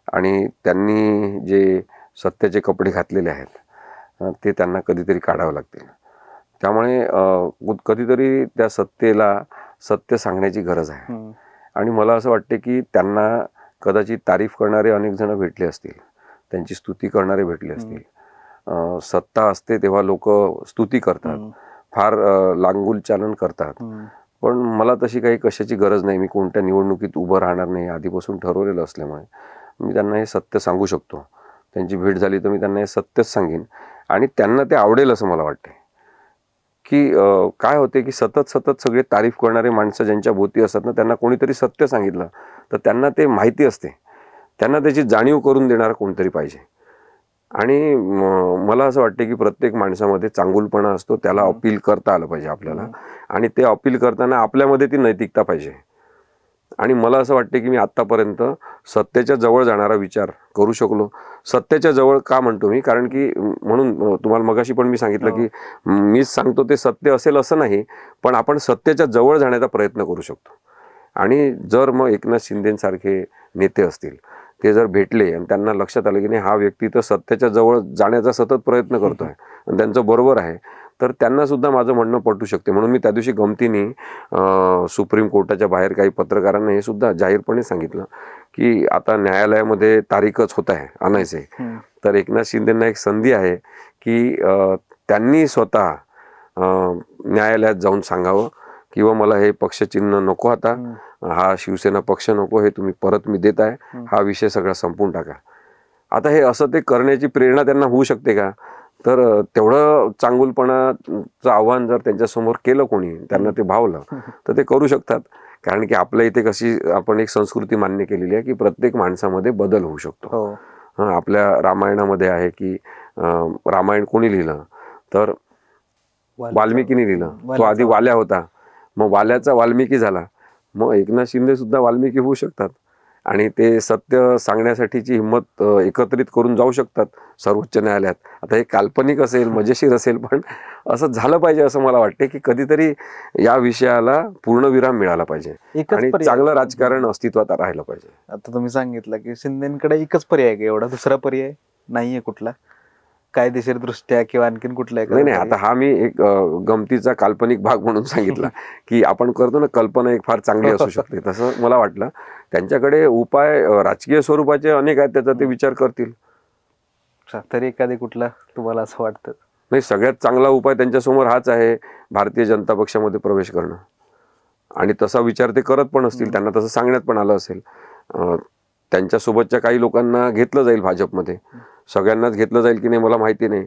Speaker 1: आणि त्यांनी जे सत्याचे कपडे घातलेले आहेत ते त्यांना कधीतरी काढावं लागतील. त्यामुळे कधीतरी त्या सत्तेला सत्य सांगण्याची गरज आहे. आणि मला असं वाटते की त्यांना कदाचित तारीफ करणारे अनेक जण भेटले असतील, त्यांची स्तुती करणारे भेटले असतील. सत्ता असते तेव्हा लोक स्तुती करतात, फार लांगुल चालन करतात. पण मला तशी काही कशाची गरज नाही. मी कोणत्या निवडणुकीत उभं राहणार नाही आधीपासून ठरवलेलं असल्यामुळे मी त्यांना हे सत्य सांगू शकतो. त्यांची भेट झाली तर मी त्यांना हे सत्यच सांगेन आणि त्यांना ते आवडेल असं मला वाटते. की काय होते की सतत सगळे तारीफ करणारे माणसं ज्यांच्या भोवती असतात ना, त्यांना कोणीतरी सत्य सांगितलं तर त्यांना ते माहिती असते, त्यांना त्याची जाणीव करून देणारा कोणतरी पाहिजे. आणि मला असं वाटते की प्रत्येक माणसामध्ये चांगुलपणा असतो, त्याला अपील करता आलं पाहिजे आपल्याला. आणि ते अपील करताना आपल्यामध्ये ती नैतिकता पाहिजे. आणि मला असं वाटते की मी आत्तापर्यंत सत्याच्या जवळ जाणारा विचार करू शकलो. सत्याच्या जवळ का म्हणतो मी, कारण की म्हणून तुम्हाला मगाशी पण मी सांगितलं की मीच सांगतो ते सत्य असेल असं नाही, पण आपण सत्याच्या जवळ जाण्याचा प्रयत्न करू शकतो. आणि जर मग एकनाथ शिंदेसारखे नेते असतील, ते जर भेटले आणि त्यांना लक्षात आलं की नाही हा व्यक्ती तर सत्याच्या जवळ जाण्याचा सतत प्रयत्न करतोय आणि त्यांचं बरोबर आहे, तर त्यांना सुद्धा माझं म्हणणं पटू शकते. म्हणून मी त्या दिवशी गमतीने सुप्रीम कोर्टाच्या बाहेर काही पत्रकारांना हे सुद्धा जाहीरपणे सांगितलं की आता न्यायालयामध्ये तारीखच होत आहे आणायचे, तर एकनाथ शिंदेंना एक संधी आहे की त्यांनी स्वतः न्यायालयात जाऊन सांगावं किंवा मला हे पक्षचिन्ह नको, आता हा शिवसेना पक्ष नको, हे तुम्ही परत मी देत आहे, हा विषय सगळा संपून टाका. आता हे असं ते करण्याची प्रेरणा त्यांना होऊ शकते का? तर तेवढं चांगुलपणाचं आव्हान जर त्यांच्यासमोर केलं कोणी, त्यांना ते भावलं तर ते करू शकतात. कारण की आपल्या इथे कशी आपण एक संस्कृती मान्य केलेली आहे की प्रत्येक माणसामध्ये बदल होऊ शकतो. आपल्या रामायणामध्ये आहे की रामायण कोणी लिहिलं तर वाल्मिकीने लिहिलं. तो आधी वाल्या होता, मग वाल्याचा वाल्मिकी झाला, मग एकनाथ शिंदे सुद्धा वाल्मिकी होऊ शकतात. आणि ते सत्य सांगण्यासाठीची हिंमत एकत्रित करून जाऊ शकतात सर्वोच्च न्यायालयात. आता हे काल्पनिक असेल, मजेशीर असेल, पण असं झालं पाहिजे असं मला वाटते की कधीतरी या विषयाला पूर्णविराम मिळाला पाहिजे
Speaker 2: एकच
Speaker 1: आणि
Speaker 2: पर्याय.
Speaker 1: चांगलं राजकारण अस्तित्वात राहिलं पाहिजे.
Speaker 2: आता तुम्ही सांगितलं की शिंदेकडे एकच पर्याय आहे, एवढा दुसरा पर्याय नाहीये कुठला कायदेशीर दृष्ट्या किंवा आणखीन कुठला एखादा
Speaker 1: नाही,
Speaker 2: पर्याय?
Speaker 1: आता हा मी एक गमतीचा काल्पनिक भाग म्हणून सांगितला की आपण करतो ना, कल्पना एक फार चांगली असू शकते, तसं मला वाटलं. त्यांच्याकडे उपाय राजकीय स्वरूपाचे अनेक आहेत, त्याचा ते विचार करतील.
Speaker 2: अच्छा, तरी एखादी कुठला तुम्हाला असं वाटतं?
Speaker 1: नाही, सगळ्यात चांगला उपाय त्यांच्यासमोर हाच आहे, भारतीय जनता पक्षामध्ये प्रवेश करणं. आणि तसा विचार ते करत पण असतील, त्यांना तसं सांगण्यात पण आलं असेल. त्यांच्यासोबतच्या काही लोकांना घेतलं जाईल भाजपमध्ये, सगळ्यांनाच घेतलं जाईल की नाही मला माहिती नाही.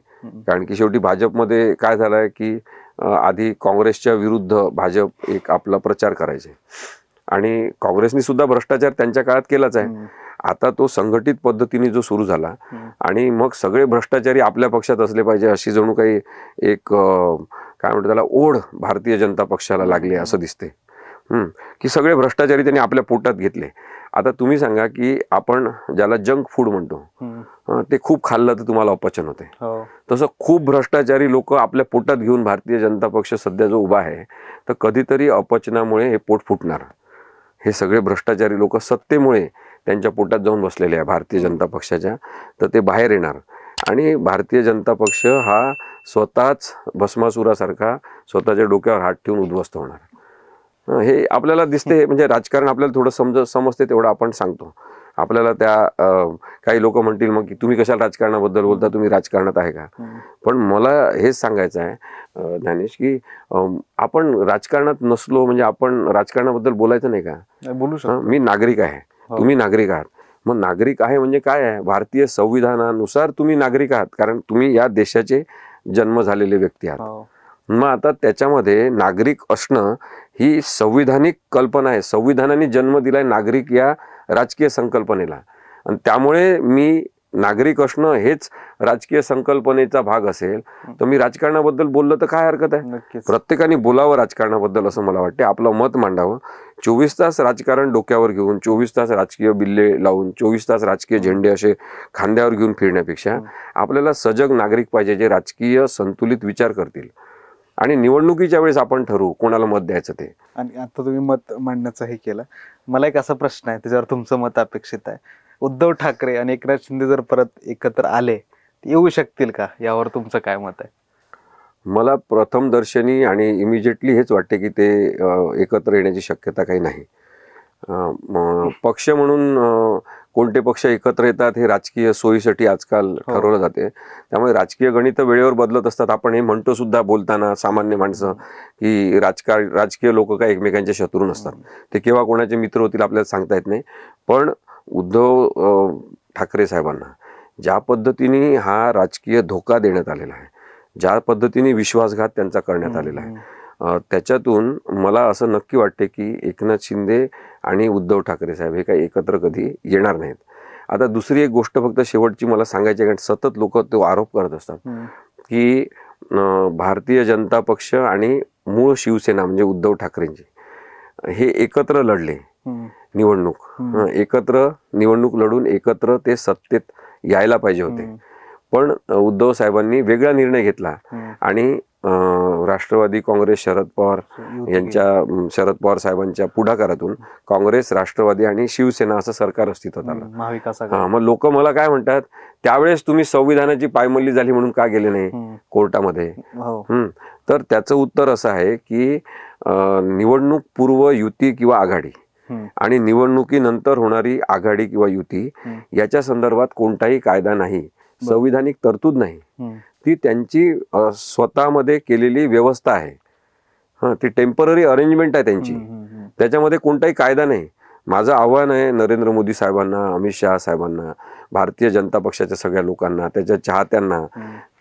Speaker 1: कारण की शेवटी भाजपमध्ये काय झालंय की आधी काँग्रेसच्या विरुद्ध भाजप एक आपला प्रचार करायचे आणि काँग्रेसनी सुद्धा भ्रष्टाचार त्यांच्या काळात केलाच आहे. आता तो संघटित पद्धतीने जो सुरू झाला आणि मग सगळे भ्रष्टाचारी आपल्या पक्षात असले पाहिजे अशी जणू काही एक काय म्हणतो त्याला ओढ भारतीय जनता पक्षाला लागली असं दिसते. की सगळे भ्रष्टाचारी त्यांनी आपल्या पोटात घेतले. आता तुम्ही सांगा की आपण ज्याला जंक फूड म्हणतो, ते खूप खाल्लं तर तुम्हाला अपचन होते. तसं खूप भ्रष्टाचारी लोक आपल्या पोटात घेऊन भारतीय जनता पक्ष सध्या जो उभा आहे, तर कधीतरी अपचनामुळे हे पोट फुटणार. हे सगळे भ्रष्टाचारी लोक सत्तेमुळे त्यांच्या पोटात जाऊन बसलेले आहे भारतीय जनता पक्षाच्या, तर ते बाहेर येणार आणि भारतीय जनता पक्ष हा स्वतःच भस्मासुरासारखा स्वतःच्या डोक्यावर हात ठेवून उद्ध्वस्त होणार. हे आपल्याला दिसते. म्हणजे राजकारण आपल्याला थोडं समजते तेवढं आपण सांगतो. आपल्याला त्या काही लोक म्हणतील मग की तुम्ही कशाला राजकारणाबद्दल बोलता, तुम्ही राजकारणात आहे का? पण मला हेच सांगायचं आहे ज्ञानेश की आपण राजकारणात नसलो म्हणजे आपण राजकारणाबद्दल बोलायचं नाही का?
Speaker 2: बोलू शकतो.
Speaker 1: मी नागरिक आहे, तुम्ही नागरिक आहात. मग नागरिक आहे म्हणजे काय आहे? भारतीय संविधानानुसार तुम्ही नागरिक आहात, कारण तुम्ही या देशाचे जन्म झालेले व्यक्ती आहात. मग आता त्याच्यामध्ये नागरिक असणं ही संविधानिक कल्पना आहे. संविधानाने जन्म दिलाय नागरिक या राजकीय संकल्पनेला, आणि त्यामुळे मी नागरिक असणं हेच राजकीय संकल्पनेचा भाग असेल तर मी राजकारणाबद्दल बोललं तर काय हरकत आहे? प्रत्येकाने बोलावं राजकारणाबद्दल असं मला वाटते, आपलं मत मांडावं. 24 तास राजकारण डोक्यावर घेऊन, 24 तास राजकीय बिल्ले लावून, 24 तास राजकीय झेंडे असे खांद्यावर घेऊन फिरण्यापेक्षा आपल्याला सजग नागरिक पाहिजे, जे राजकीय संतुलित विचार करतील. आणि निवडणुकीच्या वेळेस आपण ठरवू कोणाला मत द्यायचं ते.
Speaker 2: आणि आता तुम्ही मत मांडण्याचं हे केलं, मला एक असा प्रश्न आहे त्याच्यावर तुमचं मत अपेक्षित आहे. उद्धव ठाकरे आणि एकनाथ शिंदे जर परत एकत्र आले येऊ शकतील का, यावर तुमचं काय मत आहे?
Speaker 1: मला प्रथम दर्शनी आणि इमिजिएटली हेच वाटते की ते एकत्र येण्याची शक्यता काही नाही. पक्ष म्हणून कोणते पक्ष एकत्र येतात हे राजकीय सोयीसाठी आजकाल ठरवलं जाते. त्यामुळे राजकीय गणित वेळेवर बदलत असतात. आपण हे म्हणतो सुद्धा बोलताना सामान्य माणसं की राजकीय लोक काय एकमेकांचे शत्रू नसतात. ते केव्हा कोणाचे मित्र होतील आपल्याला सांगता येत नाही. पण उद्धव ठाकरे साहेबांना ज्या पद्धतीने हा राजकीय धोका देण्यात आलेला आहे, ज्या पद्धतीने विश्वासघात त्यांचा करण्यात आलेला आहे, त्याच्यातून मला असं नक्की वाटते की एकनाथ शिंदे आणि उद्धव ठाकरे साहेब हे काही एकत्र कधी येणार नाहीत. आता दुसरी एक गोष्ट फक्त शेवटची मला सांगायची आहे, कारण सतत लोक तो आरोप करत असतात की भारतीय जनता पक्ष आणि मूळ शिवसेना म्हणजे उद्धव ठाकरेंची हे एकत्र लढले निवडणूक, एकत्र निवडणूक लढून एकत्र ते सत्तेत यायला पाहिजे होते. पण उद्धव साहेबांनी वेगळा निर्णय घेतला आणि राष्ट्रवादी काँग्रेस शरद पवार साहेबांच्या पुढाकारातून काँग्रेस, राष्ट्रवादी आणि शिवसेना असं सरकार अस्तित्वात आलं. मग लोक मला काय म्हणतात, त्यावेळेस तुम्ही संविधानाची पायमल्ली झाली म्हणून का गेले नाही कोर्टामध्ये? तर त्याचं उत्तर असं आहे की निवडणूक पूर्व युती किंवा आघाडी आणि निवडणुकीनंतर होणारी आघाडी किंवा युती याच्या संदर्भात कोणताही कायदा नाही, संविधानिक तरतूद नाही. ती त्यांची स्वतःमध्ये केलेली व्यवस्था आहे. ती टेम्पररी अरेंजमेंट आहे त्यांची, त्याच्यामध्ये कोणताही कायदा नाही. माझं आव्हान आहे नरेंद्र मोदी साहेबांना, अमित शहा साहेबांना, भारतीय जनता पक्षाच्या सगळ्या लोकांना, त्याच्या चाहत्यांना,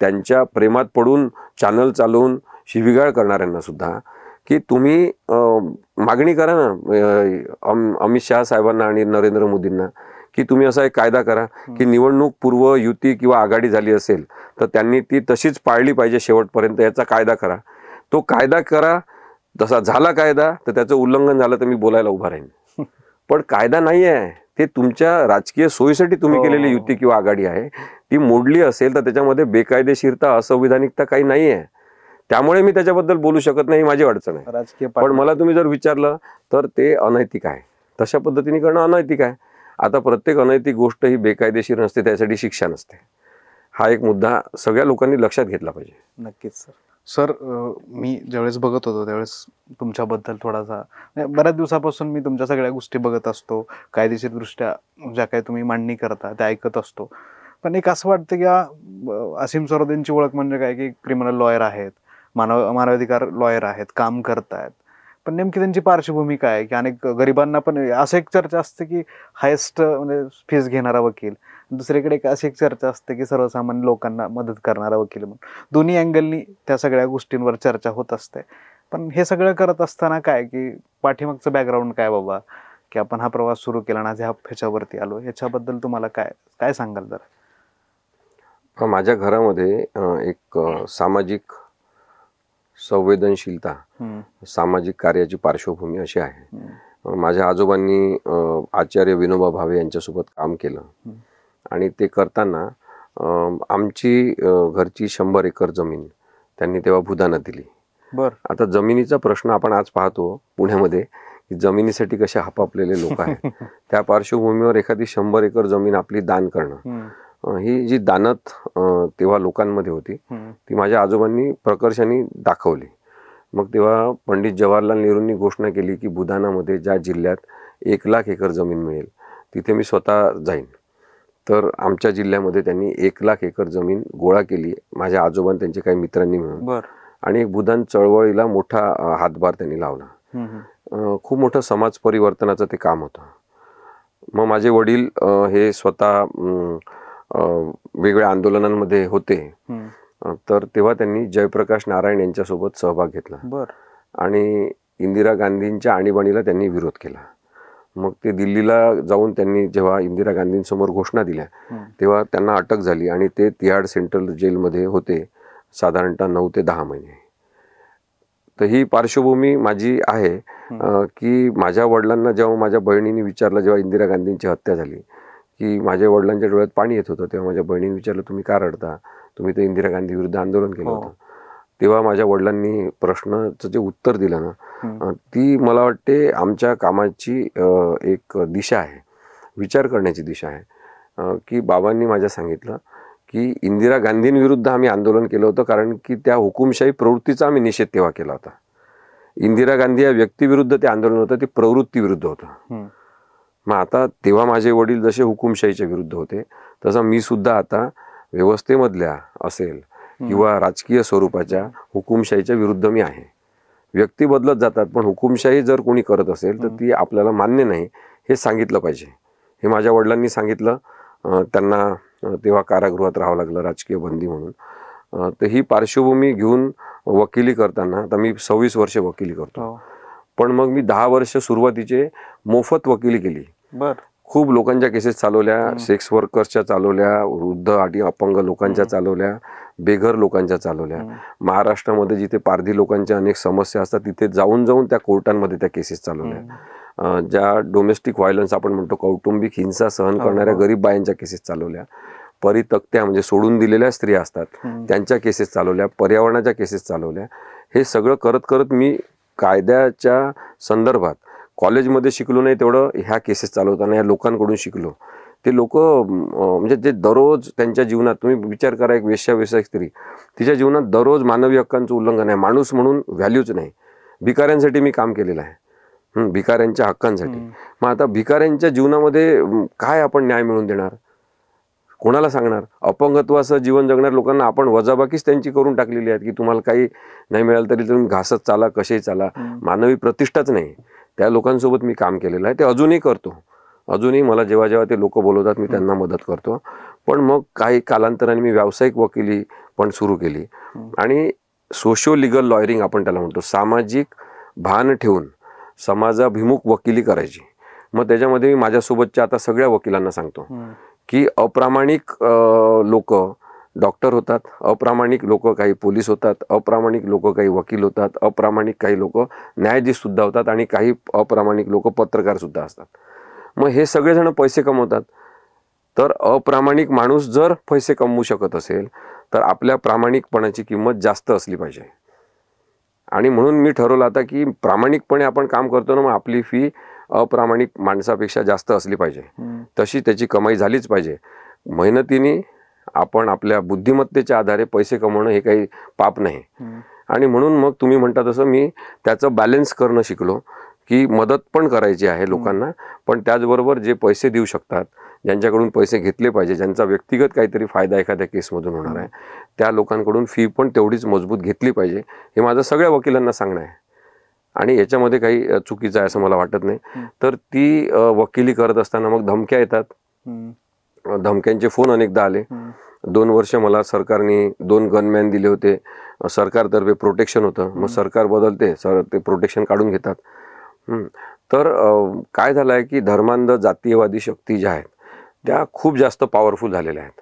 Speaker 1: त्यांच्या प्रेमात पडून चॅनल चालवून शिवीगाळ करणाऱ्यांना सुद्धा, की तुम्ही मागणी करा ना अमित शहा साहेबांना आणि नरेंद्र मोदींना की तुम्ही असा एक कायदा करा की निवडणूक पूर्व युती किंवा आघाडी झाली असेल तर त्यांनी ती तशीच पाळली पाहिजे शेवटपर्यंत, याचा कायदा करा. तो कायदा करा, तसा झाला कायदा तर त्याचं उल्लंघन झालं तर मी बोलायला उभा राहीन. पण कायदा नाही आहे, ते तुमच्या राजकीय सोयीसाठी तुम्ही
Speaker 2: हो,
Speaker 1: केलेली
Speaker 2: हो.
Speaker 1: युती किंवा आघाडी आहे, ती मोडली असेल तर त्याच्यामध्ये बेकायदेशीरता, असंविधानिकता काही नाही आहे. त्यामुळे मी त्याच्याबद्दल बोलू शकत नाही, ही माझी अडचण आहे.
Speaker 2: राजकीय
Speaker 1: पण मला तुम्ही जर विचारलं तर ते अनैतिक आहे, तशा पद्धतीने करणं अनैतिक आहे. आता प्रत्येक अनैतिक गोष्ट ही बेकायदेशीर नसते, त्यासाठी शिक्षा नसते. हा एक मुद्दा सगळ्या लोकांनी लक्षात घेतला पाहिजे.
Speaker 2: नक्कीच सर. सर मी ज्यावेळेस बघत होतो त्यावेळेस तुमच्याबद्दल थोडासा बऱ्याच दिवसापासून मी तुमच्या सगळ्या गोष्टी बघत असतो, कायदेशीरदृष्ट्या ज्या काही तुम्ही मांडणी करता त्या ऐकत असतो. पण एक असं वाटतं की असीम सरोदेंची ओळख म्हणजे काय की क्रिमिनल लॉयर आहेत, मानवाधिकार लॉयर आहेत, काम करतायत. पण नेमकी त्यांची पार्श्वभूमी काय आहे की अनेक गरिबांना पण असं एक चर्चा असते की हायेस्ट म्हणजे फीस घेणारा वकील, दुसरीकडे एक अशी एक चर्चा असते की सर्वसामान्य लोकांना मदत करणारा वकील म्हणून. दोन्ही अँगलनी त्या सगळ्या गोष्टींवर चर्चा होत असते. पण हे सगळं करत असताना काय की पाठीमागचं बॅकग्राऊंड काय बाबा, की आपण हा प्रवास सुरू केला आणि आज ह्याच्यावरती आलो, ह्याच्याबद्दल तुम्हाला काय काय सांगाल जरा?
Speaker 1: माझ्या घरामध्ये एक सामाजिक संवेदनशीलता, सामाजिक कार्याची पार्श्वभूमी अशी आहे. माझ्या आजोबांनी आचार्य विनोबा भावे यांच्यासोबत काम केलं आणि ते करताना आमची घरची 100 एकर जमीन त्यांनी तेव्हा भूदानात दिली. आता जमिनीचा प्रश्न आपण आज पाहतो पुण्यामध्ये की जमिनीसाठी कसे हापापलेले लोक आहेत. त्या पार्श्वभूमीवर एखादी 100 एकर जमीन आपली दान करणं, ही जी दानत तेव्हा लोकांमध्ये होती ती माझ्या आजोबांनी प्रकर्षाने दाखवली. मग तेव्हा पंडित जवाहरलाल नेहरूंनी घोषणा केली की बुधानामध्ये ज्या जिल्ह्यात 1,00,000 एकर जमीन मिळेल तिथे मी स्वतः जाईन. तर आमच्या जिल्ह्यामध्ये त्यांनी 1,00,000 एकर जमीन गोळा केली, माझ्या आजोबां त्यांचे काही मित्रांनी मिळून, आणि एक बुधान चळवळीला मोठा हातभार त्यांनी लावला. खूप मोठं समाज परिवर्तनाचं ते काम होतं. मग माझे वडील हे स्वतः वेगवेगळ्या आंदोलनांमध्ये होते. तर तेव्हा त्यांनी जयप्रकाश नारायण यांच्यासोबत सहभाग घेतला आणि इंदिरा गांधींच्या आणीबाणीला त्यांनी विरोध केला. मग ते दिल्लीला जाऊन त्यांनी जेव्हा इंदिरा गांधींसमोर घोषणा दिल्या तेव्हा त्यांना अटक झाली आणि ते तिहाड सेंट्रल जेलमध्ये होते साधारणतः 9 ते 10 महिने. तर ही पार्श्वभूमी माझी आहे की माझ्या वडिलांना जेव्हा माझ्या बहिणीने विचारलं, जेव्हा इंदिरा गांधींची हत्या झाली, की माझ्या वडिलांच्या डोळ्यात पाणी येत होतं, तेव्हा माझ्या बहिणीने विचारलं, तुम्ही का रडता, तुम्ही तर इंदिरा गांधी विरुद्ध आंदोलन केलं होतं. तेव्हा माझ्या वडिलांनी प्रश्नाचं जे उत्तर दिलं ना, ती मला वाटते आमच्या कामाची एक दिशा आहे, विचार करण्याची दिशा आहे. की बाबांनी माझ्या सांगितलं की इंदिरा गांधींविरुद्ध आम्ही आंदोलन केलं होतं कारण की त्या हुकुमशाही प्रवृत्तीचा आम्ही निषेध तेव्हा केला होता. इंदिरा गांधी या व्यक्तीविरुद्ध ते आंदोलन होतं, ते प्रवृत्तीविरुद्ध होतं. मग आता तेव्हा माझे वडील जसे हुकुमशाहीच्या विरुद्ध होते तसं मी सुद्धा आता व्यवस्थेमधल्या असेल किंवा राजकीय स्वरूपाच्या हुकुमशाहीच्या विरुद्ध मी आहे. व्यक्ती बदलत जातात पण हुकुमशाही जर कोणी करत असेल तर ती आपल्याला मान्य नाही, हे सांगितलं पाहिजे. हे माझ्या वडिलांनी सांगितलं. त्यांना तेव्हा कारागृहात राहावं लागलं राजकीय बंदी म्हणून. तर ही पार्श्वभूमी घेऊन वकिली करताना, आता मी 26 वर्ष वकिली करतो, पण मग मी 10 वर्ष सुरुवातीचे मोफत वकिली केली. खूप लोकांच्या केसेस चालवल्या, सेक्स वर्कर्सच्या चालवल्या, वृद्ध आणि अपंग लोकांच्या चालवल्या, बेघर लोकांच्या चालवल्या. महाराष्ट्रामध्ये जिथे पारधी लोकांच्या अनेक समस्या असतात तिथे जाऊन जाऊन त्या कोर्टांमध्ये त्या केसेस चालवल्या. ज्या डोमेस्टिक व्हायलन्स आपण म्हणतो, कौटुंबिक हिंसा सहन करणाऱ्या गरीब बायांच्या केसेस चालवल्या. परितक्त्या म्हणजे सोडून दिलेल्या स्त्रिया असतात त्यांच्या केसेस चालवल्या, पर्यावरणाच्या केसेस चालवल्या. हे सगळं करत करत मी कायद्याच्या संदर्भात कॉलेजमध्ये शिकलो नाही तेवढं ह्या केसेस चालवताना या लोकांकडून शिकलो. ते लोक म्हणजे जे दररोज त्यांच्या जीवनात, तुम्ही विचार करा, एक वेश्याव्यवसायिक स्त्री, तिच्या जीवनात दररोज मानवी हक्कांचं उल्लंघन आहे, माणूस म्हणून व्हॅल्यूच नाही. भिकाऱ्यांसाठी मी काम केलेलं आहे, भिकाऱ्यांच्या हक्कांसाठी. मग आता भिकाऱ्यांच्या जीवनामध्ये काय आपण न्याय मिळवून देणार, कोणाला सांगणार? अपंगत्वाचं जीवन जगणाऱ्या लोकांना आपण वजाबाकीच त्यांची करून टाकलेली आहे की तुम्हाला काही नाही मिळालं तरी तुम्ही घासत चाला, कसेही चाला, मानवी प्रतिष्ठाच नाही. त्या लोकांसोबत मी काम केलेलं आहे, ते अजूनही करतो. अजूनही मला जेव्हा जेव्हा ते लोक बोलवतात मी त्यांना मदत करतो. पण मग काही कालांतराने मी व्यावसायिक वकिली पण सुरू केली आणि सोशिओ लिगल लॉयरिंग आपण त्याला म्हणतो, सामाजिक भान ठेवून समाजाभिमुख वकिली करायची. मग त्याच्यामध्ये मी माझ्यासोबतच्या आता सगळ्या वकिलांना सांगतो की अप्रामाणिक लोक डॉक्टर होतात, अप्रामाणिक लोक काही पोलीस होतात, अप्रामाणिक लोक काही वकील होतात, अप्रामाणिक काही लोक न्यायाधीश सुद्धा होतात आणि काही अप्रामाणिक लोक पत्रकार सुद्धा असतात. मग हे सगळेजण पैसे कमवतात. तर अप्रामाणिक माणूस जर पैसे कमवू शकत असेल तर आपल्या प्रामाणिकपणाची किंमत जास्त असली पाहिजे. आणि म्हणून मी ठरवलं आता की प्रामाणिकपणे आपण काम करतो ना, मग आपली फी अप्रामाणिक माणसापेक्षा जास्त असली पाहिजे. तशी त्याची कमाई झालीच पाहिजे. मेहनतीने आपण आपल्या बुद्धिमत्तेच्या आधारे पैसे कमवणं हे काही पाप नाही. आणि म्हणून मग तुम्ही म्हणता तसं मी त्याचं बॅलन्स करणं शिकलो की मदत पण करायची आहे लोकांना, पण त्याचबरोबर जे पैसे देऊ शकतात, ज्यांच्याकडून पैसे घेतले पाहिजे, ज्यांचा व्यक्तिगत काहीतरी फायदा एखाद्या केसमधून होणार आहे, त्या लोकांकडून फी पण तेवढीच मजबूत घेतली पाहिजे. हे माझं सगळ्या वकिलांना सांगणं आहे. आणि याच्यामध्ये काही चुकीचं आहे असं मला वाटत नाही. तर ती वकिली करत असताना मग धमक्या येतात. धमक्यांचे फोन अनेकदा आले. 2 वर्ष मला सरकारने 2 गनमॅन दिले होते. सरकारतर्फे प्रोटेक्शन होतं. मग सरकार बदलते, ते प्रोटेक्शन काढून घेतात. तर काय झालं आहे की धर्मांध जातीयवादी शक्ती ज्या आहेत त्या खूप जास्त पॉवरफुल झालेल्या आहेत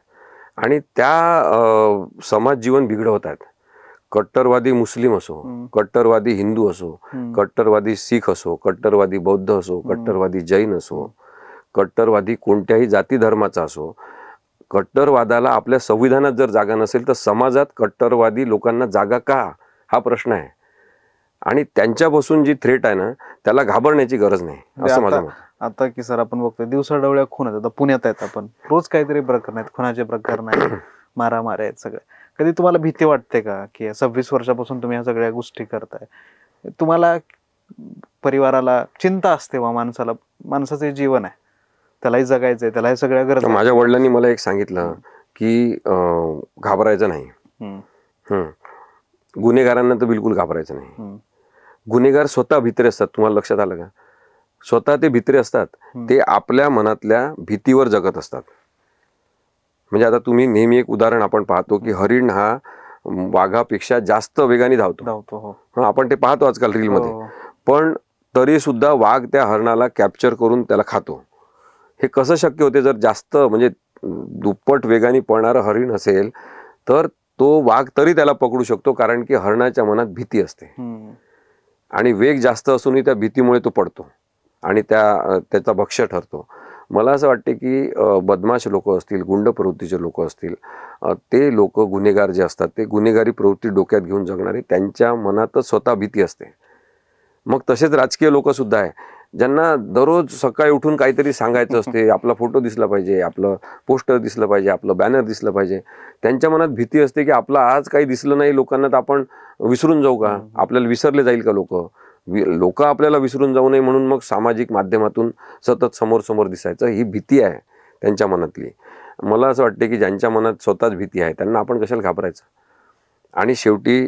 Speaker 1: आणि त्या समाज जीवन बिघडवत आहेत. कट्टरवादी मुस्लिम असो, कट्टरवादी हिंदू असो, कट्टरवादी शीख असो, कट्टरवादी बौद्ध असो, कट्टरवादी जैन असो, कट्टरवादी कोणत्याही जाती धर्माचा असो, कट्टरवादाला आपल्या संविधानात जर जागा नसेल तर समाजात कट्टरवादी लोकांना जागा का, हा प्रश्न आहे. आणि त्यांच्यापासून जी थ्रेट आहे ना त्याला घाबरण्याची गरज नाही असं माझं मत.
Speaker 2: आता की सर आपण बघतोय दिवसाढवळ्या खून आहेत. आता पुण्यात आहेत, आपण रोज काहीतरी प्रकरण आहेत, खुनाचे प्रकरण आहेत, मारामाऱ्या आहेत सगळे. कधी तुम्हाला भीती वाटते का की 26 वर्षापासून तुम्ही ह्या सगळ्या गोष्टी करताय, तुम्हाला परिवाराला चिंता असते वा माणसाला, माणसाचे जीवन आहे, त्यालाही जगायचंय, त्याला हे सगळ्या गरज.
Speaker 1: माझ्या वडिलांनी मला एक सांगितलं की घाबरायचं नाही. गुन्हेगारांना तर बिलकुल घाबरायचं नाही. गुन्हेगार स्वतः भित्रे असतात. तुम्हाला लक्षात आलं का? स्वतः ते भित्रे असतात. ते आपल्या मनातल्या भीतीवर जगत असतात. म्हणजे आता तुम्ही नेहमी एक उदाहरण आपण पाहतो की हरिण हा वाघापेक्षा जास्त वेगाने धावतो. आपण ते पाहतो आजकाल रीलमध्ये. पण तरी सुद्धा वाघ त्या हरणाला कॅप्चर करून त्याला खातो. हे कसं शक्य होते? जर जास्त म्हणजे दुप्पट वेगाने पळणारं हरिण असेल तर तो वाघ तरी त्याला पकडू शकतो, कारण की हरणाच्या मनात भीती असते आणि वेग जास्त असूनही त्या भीतीमुळे तो पडतो आणि त्याचा भक्ष्य ठरतो. मला असं वाटते की बदमाश लोक असतील, गुंड प्रवृत्तीचे लोक असतील, ते लोक गुन्हेगार जे असतात ते गुन्हेगारी प्रवृत्ती डोक्यात घेऊन जगणारे, त्यांच्या मनातच स्वतः भीती असते. मग तसेच राजकीय लोक सुद्धा आहे ज्यांना दररोज सकाळी उठून काहीतरी सांगायचं असते, आपला फोटो दिसला पाहिजे, आपलं पोस्टर दिसलं पाहिजे, आपलं बॅनर दिसलं पाहिजे. त्यांच्या मनात भीती असते की आपलं आज काही दिसलं नाही लोकांना तर आपण विसरून जाऊ का, आपल्याला विसरले जाईल का लोक आपल्याला विसरून जाऊ नये म्हणून मग सामाजिक माध्यमातून सतत समोर समोर दिसायचं, ही भीती आहे त्यांच्या मनातली. मला असं वाटते की ज्यांच्या मनात स्वतःच भीती आहे त्यांना आपण कशाला घाबरायचं. आणि शेवटी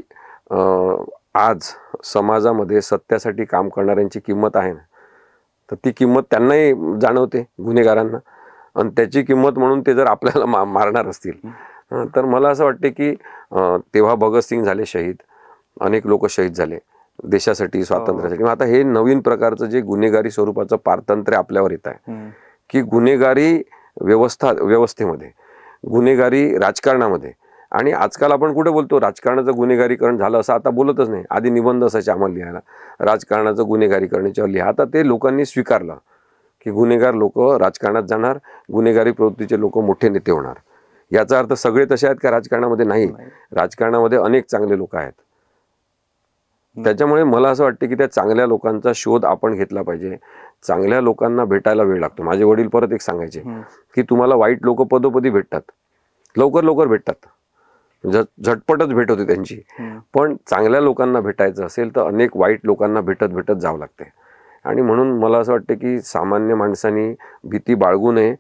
Speaker 1: आज समाजामध्ये सत्यासाठी काम करणाऱ्यांची किंमत आहे ना, तर ती किंमत त्यांनाही जाणवते, गुन्हेगारांना. आणि त्याची किंमत म्हणून ते जर आपल्याला मारणार असतील तर मला असं वाटते की तेव्हा भगतसिंग झाले शहीद, अनेक लोक शहीद झाले देशासाठी, स्वातंत्र्यासाठी. आता हे नवीन प्रकारचं जे गुन्हेगारी स्वरूपाचं पारतंत्र्य आपल्यावर येत आहे की गुन्हेगारी व्यवस्थेमध्ये, गुन्हेगारी राजकारणामध्ये. आणि आजकाल आपण कुठे बोलतो राजकारणाचं गुन्हेगारीकरण झालं असं आता बोलतच नाही. आधी निबंध असायचे आम्हाला लिहायला, राजकारणाचं गुन्हेगारीकरणाच्यावर लिहा. आता ते लोकांनी स्वीकारलं की गुन्हेगार लोक राजकारणात जाणार, गुन्हेगारी प्रवृत्तीचे लोक मोठे नेते होणार. याचा अर्थ सगळे तसे आहेत का राजकारणामध्ये? नाही. राजकारणामध्ये अनेक चांगले लोक आहेत. त्याच्यामुळे मला असं वाटतं की त्या चांगल्या लोकांचा शोध आपण घेतला पाहिजे. चांगल्या लोकांना भेटायला वेळ लागतो. माझे वडील परत एक सांगायचे की तुम्हाला वाईट लोक पदोपदी भेटतात, लवकर भेटतात, झटपटच भेट होते त्यांची. पण चांगल्या लोकांना भेटायचं असेल तर अनेक वाईट लोकांना भेटत जावं लागते. आणि म्हणून मला असं वाटतं की सामान्य माणसांनी भीती बाळगू नये.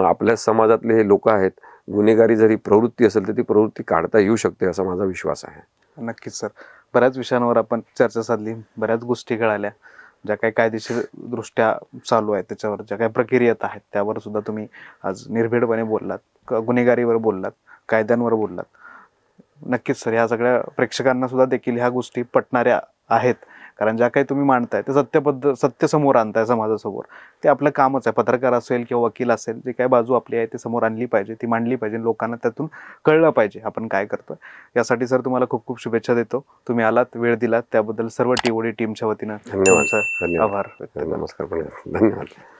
Speaker 1: आपल्या समाजातले हे लोक आहेत, गुन्हेगारी जरी प्रवृत्ती असेल तर ती प्रवृत्ती काढता येऊ शकते असा माझा विश्वास आहे.
Speaker 2: नक्कीच सर. बऱ्याच विषयांवर आपण चर्चा साधली, बऱ्याच गोष्टी कळाल्या, ज्या काही कायदेशीर दृष्ट्या चालू आहेत त्याच्यावर, ज्या काही प्रक्रियेत आहेत त्यावर सुद्धा तुम्ही आज निर्भीडपणे बोललात, गुन्हेगारीवर बोललात, कायद्यांवर बोललात. नक्कीच सर, ह्या सगळ्या प्रेक्षकांना सुद्धा देखील ह्या गोष्टी पटणाऱ्या आहेत, कारण ज्या काही तुम्ही मांडताय ते सत्य समोर आणताय समाजासमोर. ते आपलं कामच आहे. पत्रकार असेल किंवा वकील असेल, जे काही बाजू आपली आहे ते समोर आणली पाहिजे, ती मांडली पाहिजे, लोकांना त्यातून कळलं पाहिजे आपण काय करतोय. यासाठी सर तुम्हाला खूप खूप शुभेच्छा देतो. तुम्ही आलात, वेळ दिलात, त्याबद्दल सर्व TOD टीमच्या वतीनं
Speaker 1: धन्यवाद.
Speaker 2: आभार.
Speaker 1: नमस्कार. धन्यवाद.